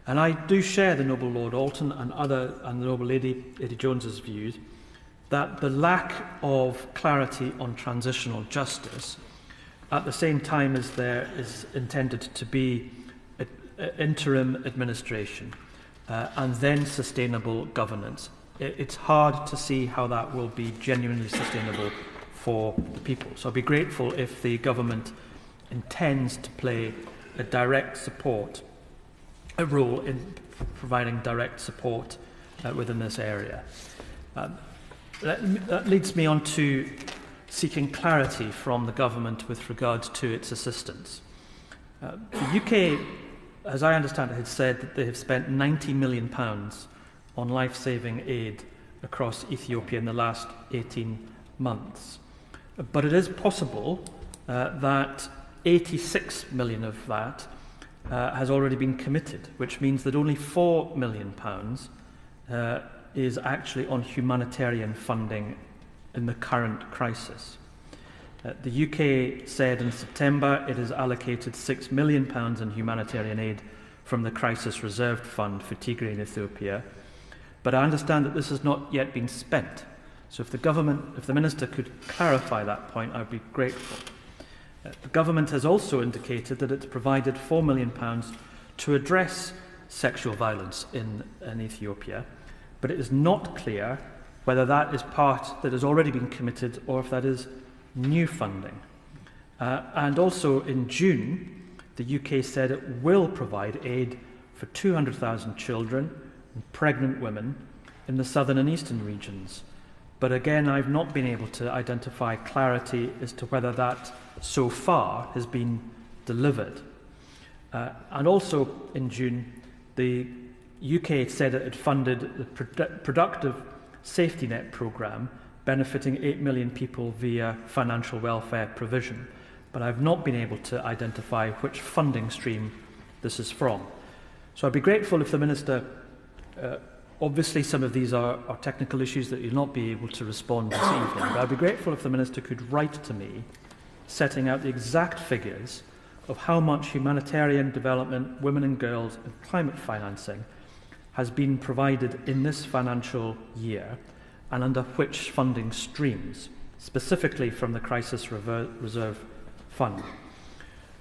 And I do share the Noble Lord Alton and the Noble Lady Jones's views that the lack of clarity on transitional justice, at the same time as there is intended to be interim administration and then sustainable governance, it's hard to see how that will be genuinely sustainable for the people. So I'd be grateful if the government intends to play a role in providing direct support within this area. That leads me on to seeking clarity from the government with regards to its assistance. The UK, as I understand it, has said that they have spent £90 million on life-saving aid across Ethiopia in the last 18 months. But it is possible that 86 million of that has already been committed, which means that only £4 million is actually on humanitarian funding in the current crisis. The UK said in September it has allocated £6 million in humanitarian aid from the Crisis Reserved Fund for Tigray in Ethiopia, but I understand that this has not yet been spent. So if the Minister could clarify that point, I would be grateful. The government has also indicated that it's provided £4 million to address sexual violence in Ethiopia, but it is not clear whether that is part that has already been committed or if that is new funding. And also in June, the UK said it will provide aid for 200,000 children and pregnant women in the southern and eastern regions. But again, I've not been able to identify clarity as to whether that so far has been delivered. And also in June, the UK said it had funded the Productive Safety Net programme, benefiting 8 million people via financial welfare provision. But I've not been able to identify which funding stream this is from. So I'd be grateful if the Minister Obviously, some of these are technical issues that you'll not be able to respond this evening, but I'd be grateful if the Minister could write to me setting out the exact figures of how much humanitarian development, women and girls and climate financing has been provided in this financial year and under which funding streams, specifically from the Crisis Reserve Fund.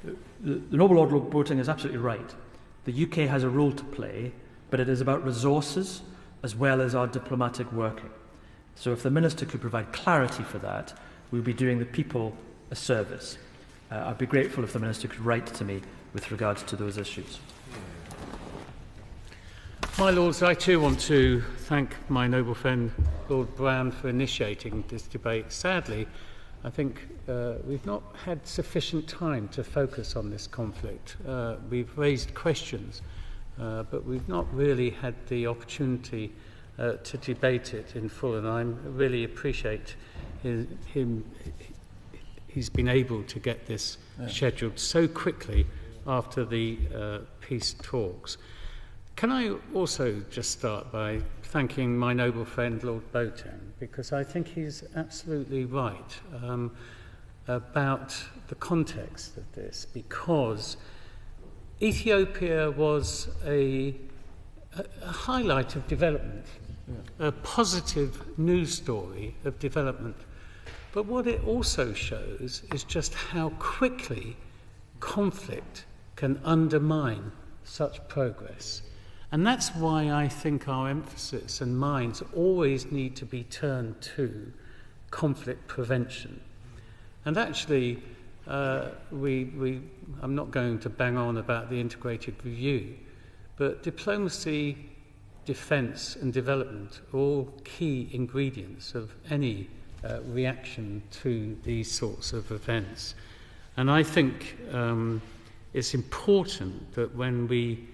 The Noble Lord Boating is absolutely right. The UK has a role to play, but it is about resources as well as our diplomatic working. So if the Minister could provide clarity for that, we'll be doing the people a service. I'd be grateful if the Minister could write to me with regards to those issues. My Lords, I too want to thank my noble friend Lord Brown for initiating this debate. Sadly, I think we've not had sufficient time to focus on this conflict. We've raised questions, but we've not really had the opportunity to debate it in full, and I really appreciate he's been able to get this scheduled so quickly after the peace talks. Can I also just start by thanking my noble friend Lord Boating, because I think he's absolutely right about the context of this, because Ethiopia was a highlight of development, a positive news story of development. But what it also shows is just how quickly conflict can undermine such progress. And that's why I think our emphasis and minds always need to be turned to conflict prevention. And actually, I'm not going to bang on about the integrated review, but diplomacy, defence and development are all key ingredients of any reaction to these sorts of events. And I think it's important that when we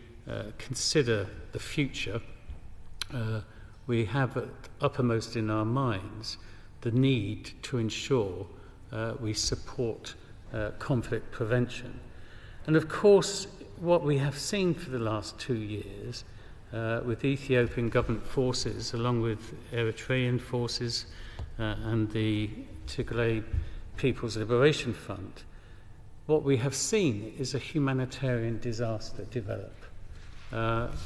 consider the future, we have uppermost in our minds the need to ensure we support conflict prevention. And of course, what we have seen for the last 2 years with Ethiopian government forces, along with Eritrean forces and the Tigray People's Liberation Front, what we have seen is a humanitarian disaster develop.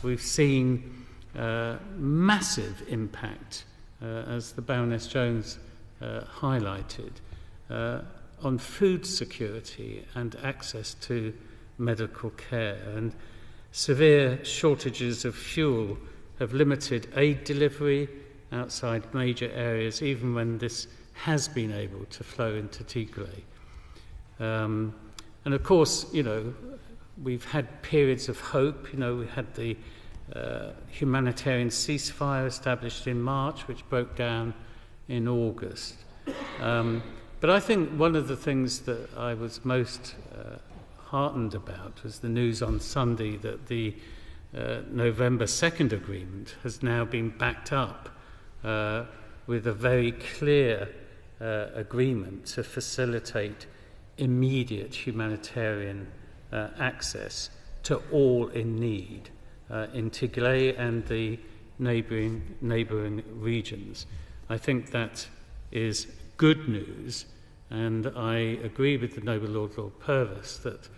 We've seen massive impact, as the Baroness Jones highlighted, on food security and access to medical care. And severe shortages of fuel have limited aid delivery outside major areas, even when this has been able to flow into Tigray. And of course, we've had periods of hope. We had the humanitarian ceasefire established in March, which broke down in August. But I think one of the things that I was most heartened about was the news on Sunday that the November 2nd agreement has now been backed up with a very clear agreement to facilitate immediate humanitarian access to all in need in Tigray and the neighbouring regions. I think that is good news, and I agree with the Noble Lord Purvis that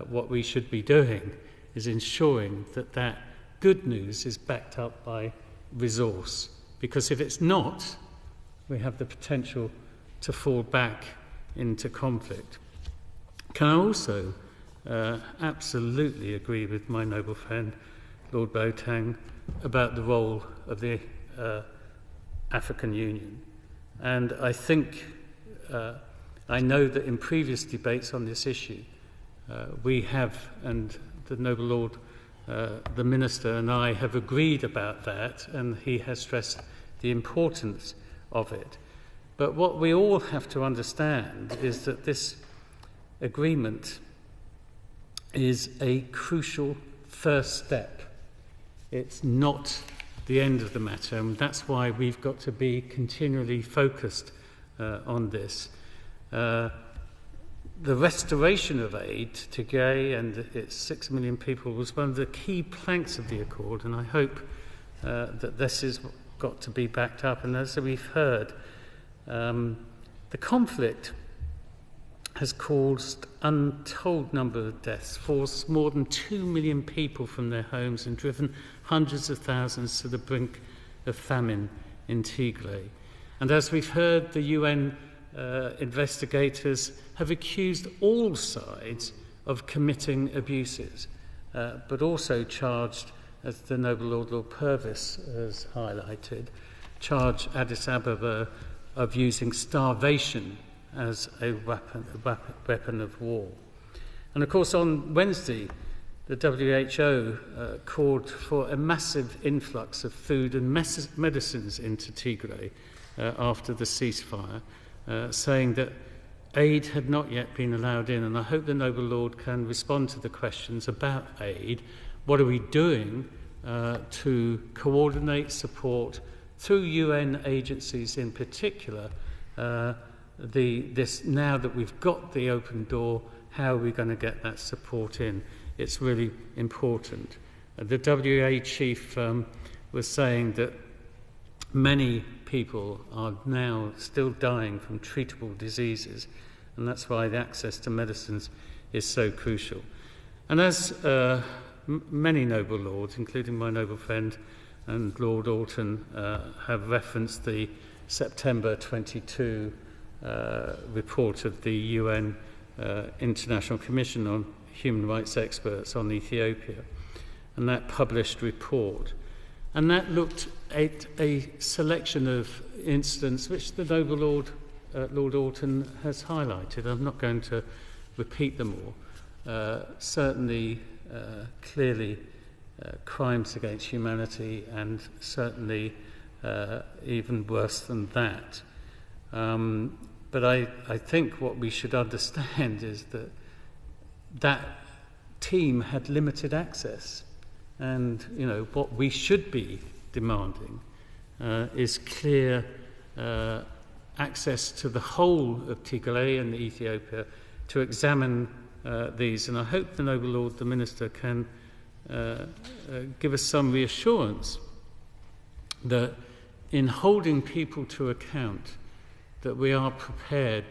what we should be doing is ensuring that that good news is backed up by resource, because if it's not, we have the potential to fall back into conflict. Can I also absolutely agree with my noble friend Lord Boating about the role of the African Union. And I think, I know that in previous debates on this issue, we have, and the Noble Lord, the Minister and I have agreed about that, and he has stressed the importance of it. But what we all have to understand is that this agreement is a crucial first step. It's not the end of the matter, and that's why we've got to be continually focused on this. The restoration of aid to Tigray and its 6 million people was one of the key planks of the accord, and I hope that this has got to be backed up. And as we've heard, the conflict has caused untold number of deaths, forced more than 2 million people from their homes and driven hundreds of thousands to the brink of famine in Tigray. And as we've heard, the UN investigators have accused all sides of committing abuses, but also charged, as the Noble Lord Purvis has highlighted, charged Addis Ababa of using starvation as a weapon of war. And of course, on Wednesday, the WHO called for a massive influx of food and medicines into Tigray after the ceasefire, saying that aid had not yet been allowed in. And I hope the Noble Lord can respond to the questions about aid. What are we doing to coordinate support through UN agencies in particular? This now that we've got the open door, how are we going to get that support in? It's really important. The WA chief was saying that many people are now still dying from treatable diseases, and that's why the access to medicines is so crucial. And as many noble lords, including my noble friend and Lord Alton, have referenced the September 22 report of the UN International Commission on Human Rights Experts on Ethiopia, and that published report. And that looked at a selection of incidents which the Noble Lord, Lord Alton, has highlighted. I'm not going to repeat them all. Certainly, clearly, crimes against humanity, and certainly even worse than that. But I think what we should understand is that that team had limited access, and what we should be demanding is clear access to the whole of Tigray and Ethiopia to examine these. And I hope the Noble Lord, the Minister, can give us some reassurance that in holding people to account, that we are prepared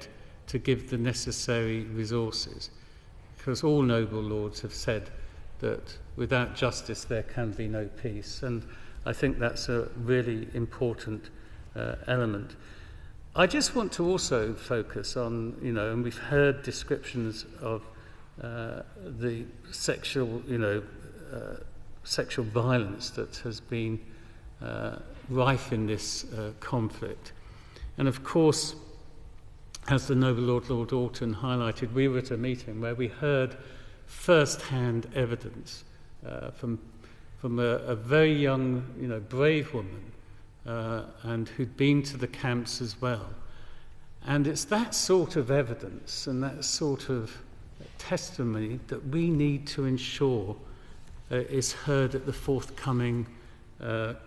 to give the necessary resources, because all noble lords have said that without justice there can be no peace, and I think that's a really important element. I just want to also focus on, and we've heard descriptions of the sexual violence that has been rife in this conflict. And of course, as the Noble Lord, Lord Alton, highlighted, we were at a meeting where we heard first-hand evidence from a very young, brave woman, and who'd been to the camps as well. And it's that sort of evidence and that sort of testimony that we need to ensure is heard at the forthcoming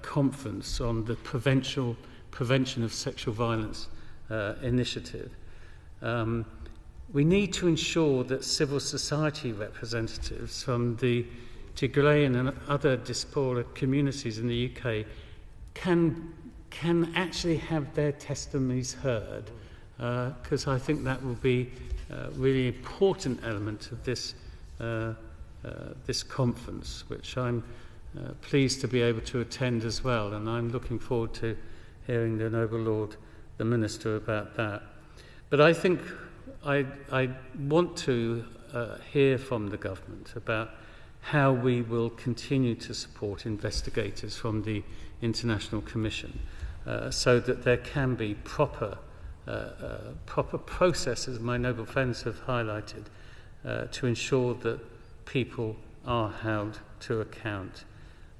conference on the Prevention of Sexual Violence initiative. We need to ensure that civil society representatives from the Tigrayan and other diaspora communities in the UK can actually have their testimonies heard, because I think that will be a really important element of this conference, which I'm pleased to be able to attend as well, and I'm looking forward to hearing the Noble Lord, the Minister, about that. But I think I want to hear from the government about how we will continue to support investigators from the International Commission, so that there can be proper processes, my noble friends have highlighted, to ensure that people are held to account.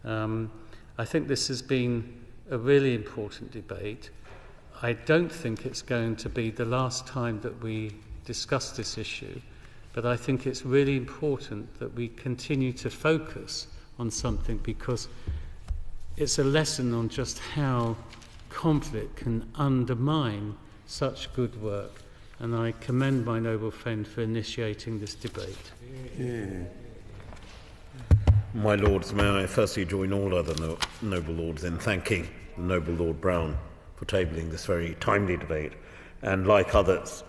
I think this has been a really important debate. I don't think it's going to be the last time that we discuss this issue, but I think it's really important that we continue to focus on something, because it's a lesson on just how conflict can undermine such good work, and I commend my noble friend for initiating this debate. Yeah. My Lords, may I firstly join all other noble Lords in thanking the noble Lord Brown for tabling this very timely debate, and like others,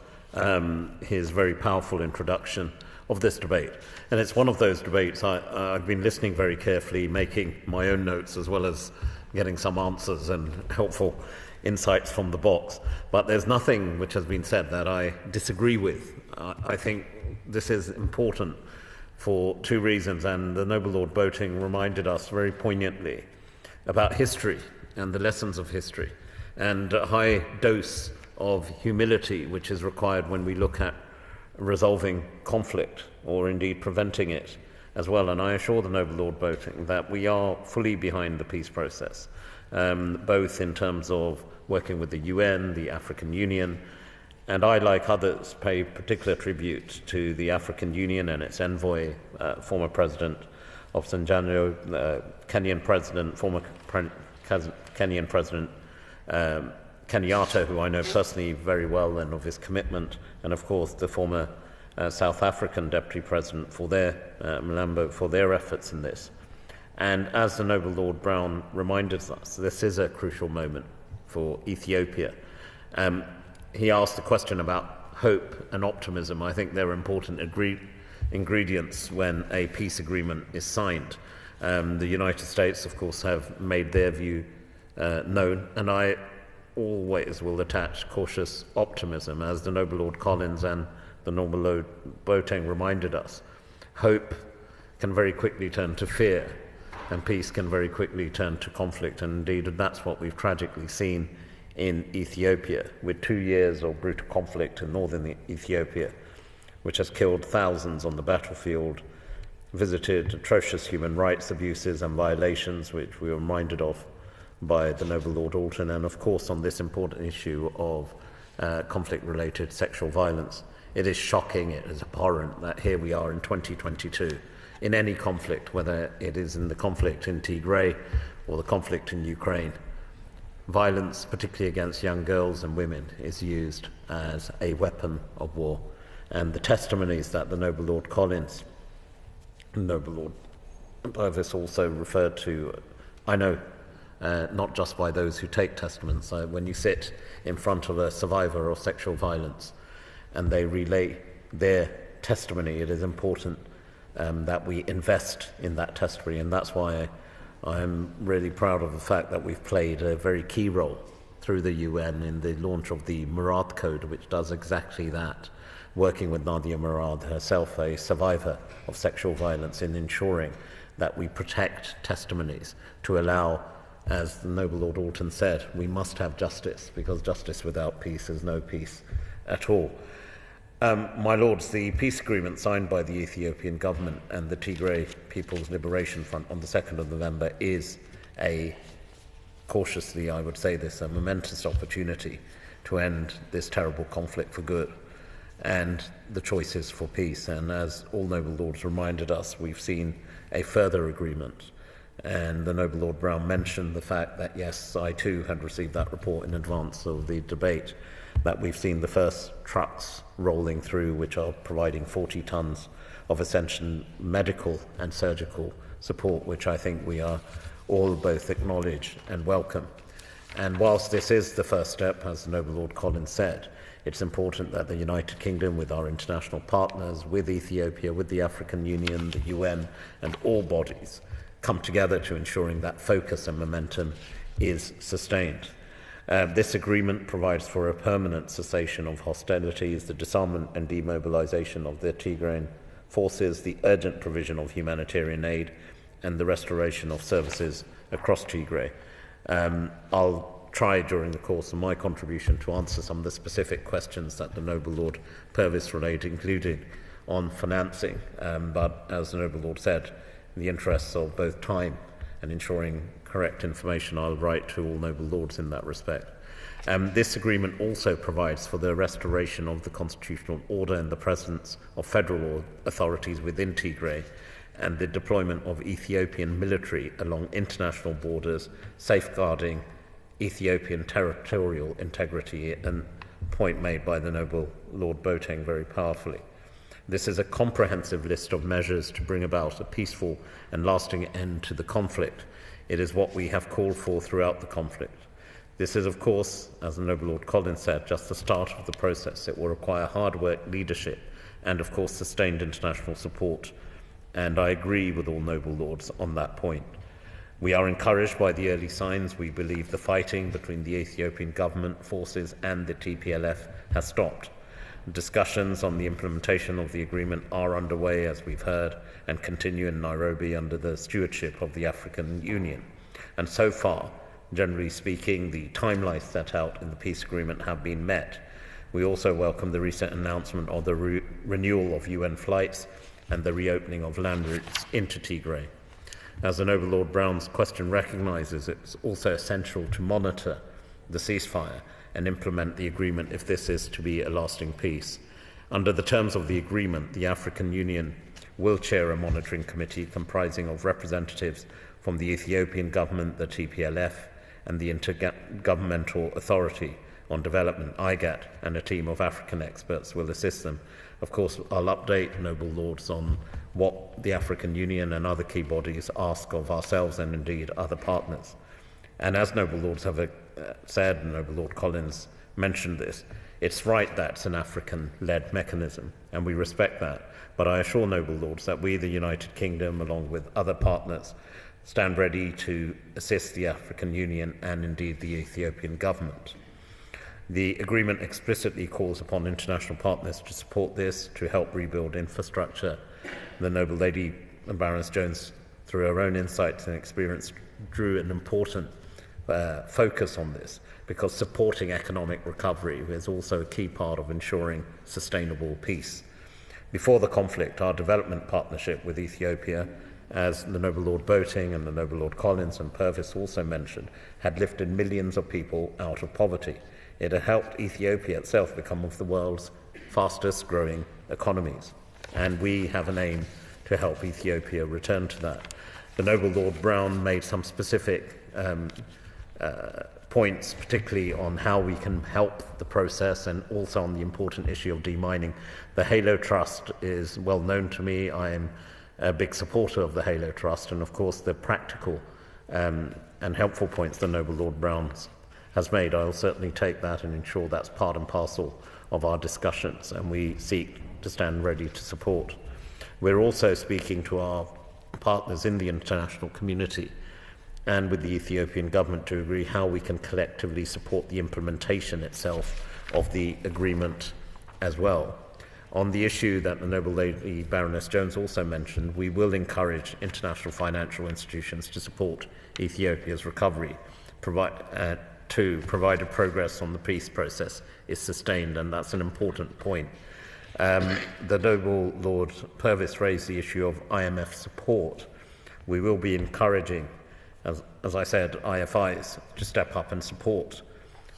his very powerful introduction of this debate. And it's one of those debates I've been listening very carefully, making my own notes as well as getting some answers and helpful insights from the box. But there's nothing which has been said that I disagree with. I think this is important for two reasons, and the noble Lord Boating reminded us very poignantly about history and the lessons of history, and a high dose of humility which is required when we look at resolving conflict or indeed preventing it as well. And I assure the noble Lord Boating that we are fully behind the peace process, both in terms of working with the UN, the African Union, and I, like others, pay particular tribute to the African Union and its envoy, former President of Tanzania, Kenyan President, former Kenyan President Kenyatta, who I know personally very well and of his commitment, and of course the former South African Deputy President for their Mlambo, for their efforts in this. And as the noble Lord Brown reminded us, this is a crucial moment for Ethiopia. He asked a question about hope and optimism. I think they're important ingredients when a peace agreement is signed. The United States, of course, have made their view known, and I always will attach cautious optimism, as the noble Lord Collins and the noble Lord Boating reminded us. Hope can very quickly turn to fear, and peace can very quickly turn to conflict, and indeed that's what we've tragically seen in Ethiopia, with 2 years of brutal conflict in northern Ethiopia, which has killed thousands on the battlefield, visited atrocious human rights abuses and violations, which we were reminded of by the noble Lord Alton, and of course on this important issue of conflict-related sexual violence. It is shocking, it is abhorrent that here we are in 2022, in any conflict, whether it is in the conflict in Tigray or the conflict in Ukraine, violence, particularly against young girls and women, is used as a weapon of war. And the testimonies that the noble Lord Collins, noble Lord Purvis also referred to, I know, not just by those who take testaments. When you sit in front of a survivor of sexual violence and they relay their testimony, it is important that we invest in that testimony, and that's why I'm really proud of the fact that we've played a very key role through the UN in the launch of the Murad Code, which does exactly that, working with Nadia Murad, herself a survivor of sexual violence, in ensuring that we protect testimonies to allow, as the noble Lord Alton said, we must have justice, because justice without peace is no peace at all. My Lords, the peace agreement signed by the Ethiopian government and the Tigray People's Liberation Front on the 2nd of November is a, cautiously I would say this, a momentous opportunity to end this terrible conflict for good, and the choices for peace. And as all noble Lords reminded us, we've seen a further agreement, and the noble Lord Brown mentioned the fact that, yes, I too had received that report in advance of the debate, that we've seen the first trucks rolling through which are providing 40 tons of essential medical and surgical support, which I think we are all both acknowledge and welcome. And whilst this is the first step, as the noble Lord Collins said, it's important that the United Kingdom, with our international partners, with Ethiopia, with the African Union, the UN, and all bodies, come together to ensuring that focus and momentum is sustained. This agreement provides for a permanent cessation of hostilities, the disarmament and demobilization of the Tigrayan forces, the urgent provision of humanitarian aid, and the restoration of services across Tigray. I'll try during the course of my contribution to answer some of the specific questions that the noble Lord Purvis relayed, including on financing, but as the noble Lord said, in the interests of both time and ensuring correct information, I'll write to all noble lords in that respect. This agreement also provides for the restoration of the constitutional order in the presence of federal authorities within Tigray, and the deployment of Ethiopian military along international borders, safeguarding Ethiopian territorial integrity, a point made by the noble Lord Boating very powerfully. This is a comprehensive list of measures to bring about a peaceful and lasting end to the conflict. It is what we have called for throughout the conflict. This is, of course, as the Noble Lord Collins said, just the start of the process. It will require hard work, leadership, and, of course, sustained international support. And I agree with all Noble Lords on that point. We are encouraged by the early signs. We believe the fighting between the Ethiopian government forces and the TPLF has stopped. Discussions on the implementation of the agreement are underway, as we've heard, and continue in Nairobi under the stewardship of the African Union. And so far, generally speaking, the timelines set out in the peace agreement have been met. We also welcome the recent announcement of the renewal of UN flights and the reopening of land routes into Tigray. As the Noble Lord Brown's question recognises, it's also essential to monitor the ceasefire and implement the agreement if this is to be a lasting peace. Under the terms of the agreement, the African Union will chair a monitoring committee comprising of representatives from the Ethiopian government, the TPLF, and the Intergovernmental Authority on Development, IGAD, and a team of African experts will assist them. Of course, I'll update Noble Lords on what the African Union and other key bodies ask of ourselves and indeed other partners. And as Noble Lords have said, Noble Lord Collins mentioned this, it's right that it's an African-led mechanism, and we respect that. But I assure Noble Lords that we, the United Kingdom, along with other partners, stand ready to assist the African Union and indeed the Ethiopian government. The agreement explicitly calls upon international partners to support this, to help rebuild infrastructure. The Noble Lady Baroness Jones, through her own insights and experience, drew an important focus on this, because supporting economic recovery is also a key part of ensuring sustainable peace. Before the conflict, our development partnership with Ethiopia, as the Noble Lord Boating and the Noble Lord Collins and Purvis also mentioned, had lifted millions of people out of poverty. It had helped Ethiopia itself become one of the world's fastest growing economies. And we have an aim to help Ethiopia return to that. The Noble Lord Brown made some specific points, particularly on how we can help the process and also on the important issue of demining. The Halo Trust is well known to me. I am a big supporter of the Halo Trust, and of course the practical and helpful points the Noble Lord Brown has made, I'll certainly take that and ensure that's part and parcel of our discussions, and we seek to stand ready to support. We're also speaking to our partners in the international community and with the Ethiopian government to agree how we can collectively support the implementation itself of the agreement as well. On the issue that the Noble Lady Baroness Jones also mentioned, we will encourage international financial institutions to support Ethiopia's recovery, provided progress on the peace process is sustained, and that's an important point. The Noble Lord Purvis raised the issue of IMF support. We will be encouraging, as I said, IFIs to step up and support,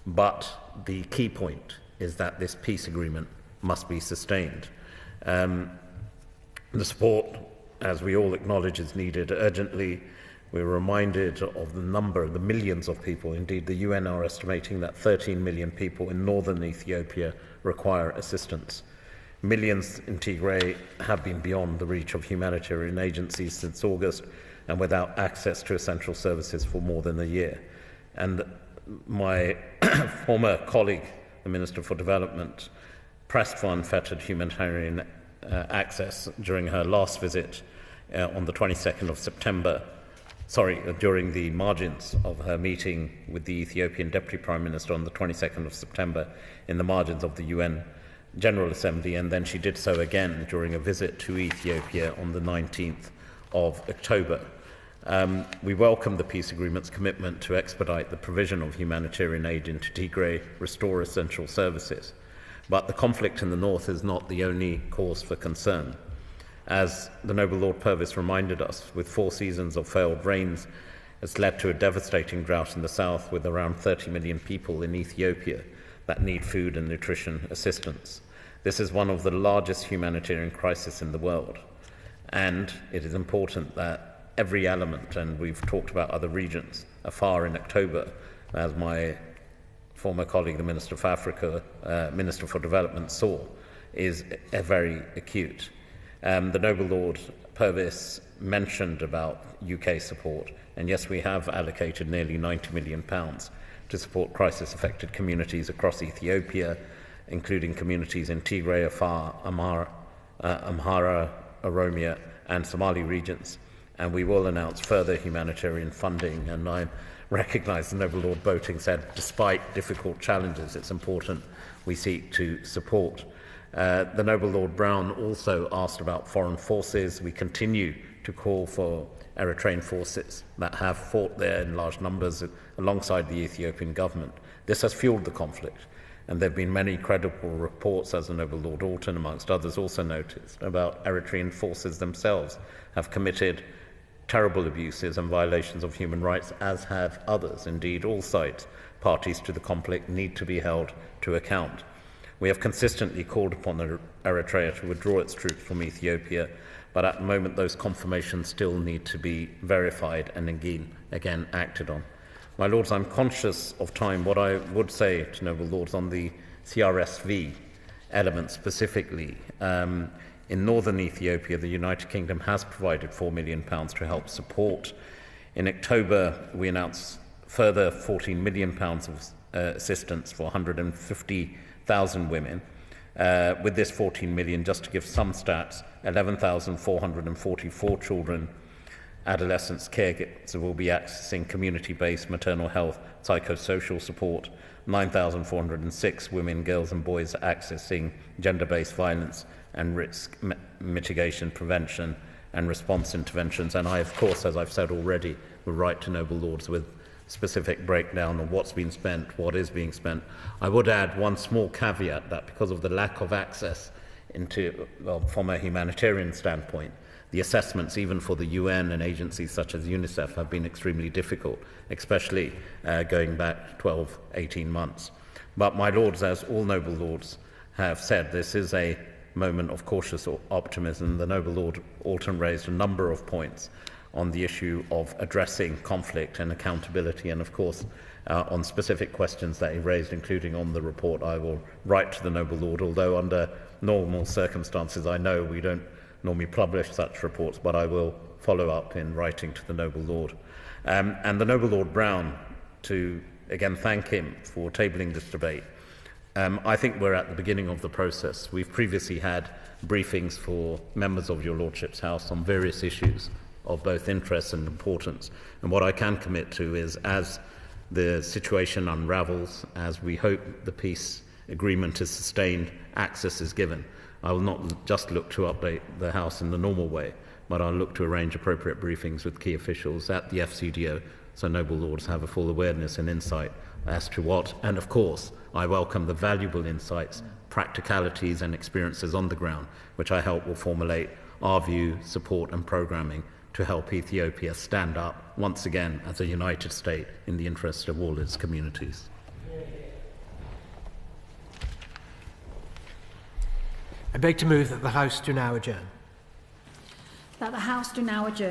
but the key point is that this peace agreement must be sustained. The support, as we all acknowledge, is needed urgently. We're reminded of the number, the millions of people. Indeed, the UN are estimating that 13 million people in northern Ethiopia require assistance. Millions in Tigray have been beyond the reach of humanitarian agencies since August and without access to essential services for more than a year. And my former colleague, the Minister for Development, pressed for unfettered humanitarian access during her last visit on the 22nd of September, during the margins of her meeting with the Ethiopian Deputy Prime Minister on the 22nd of September in the margins of the UN General Assembly, and then she did so again during a visit to Ethiopia on the 19th of October. We welcome the peace agreement's commitment to expedite the provision of humanitarian aid into Tigray, restore essential services. But the conflict in the north is not the only cause for concern. As the Noble Lord Purvis reminded us, with 4 seasons of failed rains, it's led to a devastating drought in the south, with around 30 million people in Ethiopia that need food and nutrition assistance. This is one of the largest humanitarian crises in the world, and it is important that every element, and we've talked about other regions, afar in October, as my former colleague, the Minister for Africa, Minister for Development, saw, is very acute. The Noble Lord Purvis mentioned about UK support, and yes, we have allocated nearly £90 million to support crisis-affected communities across Ethiopia, including communities in Tigray, Afar, Amhara, Oromia and Somali regions. And we will announce further humanitarian funding. And I recognise the Noble Lord Boating said, despite difficult challenges, it's important we seek to support. The Noble Lord Brown also asked about foreign forces. We continue to call for Eritrean forces that have fought there in large numbers alongside the Ethiopian government. This has fueled the conflict, and there have been many credible reports, as the Noble Lord Alton, amongst others, also noticed, about Eritrean forces themselves have committed terrible abuses and violations of human rights, as have others. Indeed, all sides, parties to the conflict, need to be held to account. We have consistently called upon Eritrea to withdraw its troops from Ethiopia, but at the moment those confirmations still need to be verified and again acted on. My Lords, I'm conscious of time. What I would say to Noble Lords on the CRSV element specifically, in northern Ethiopia, the United Kingdom has provided £4 million to help support. In October, we announced further £14 million of assistance for 150,000 women. With this 14 million, just to give some stats, 11,444 children, adolescents, caregivers will be accessing community-based maternal health, psychosocial support. 9,406 women, girls and boys are accessing gender-based violence and risk mitigation, prevention and response interventions. And I, of course, as I've said already, will write to Noble Lords with specific breakdown of what's been spent, what is being spent. I would add one small caveat that because of the lack of access into, well, from a humanitarian standpoint, the assessments even for the UN and agencies such as UNICEF have been extremely difficult, especially going back 12, 18 months. But my Lords, as all Noble Lords have said, this is a moment of cautious optimism. The Noble Lord Alton raised a number of points on the issue of addressing conflict and accountability, and of course on specific questions that he raised, including on the report, I will write to the Noble Lord, although under normal circumstances I know we don't normally publish such reports, but I will follow up in writing to the Noble Lord. And the Noble Lord Brown, to again thank him for tabling this debate. I think we're at the beginning of the process. We've previously had briefings for members of your Lordship's House on various issues of both interest and importance. And what I can commit to is, as the situation unravels, as we hope the peace agreement is sustained, access is given, I will not just look to update the House in the normal way, but I'll look to arrange appropriate briefings with key officials at the FCDO, so Noble Lords have a full awareness and insight as to what, and of course, I welcome the valuable insights, practicalities and experiences on the ground, which I hope will formulate our view, support and programming to help Ethiopia stand up once again as a united state in the interest of all its communities. I beg to move that the House do now adjourn. That the House do now adjourn.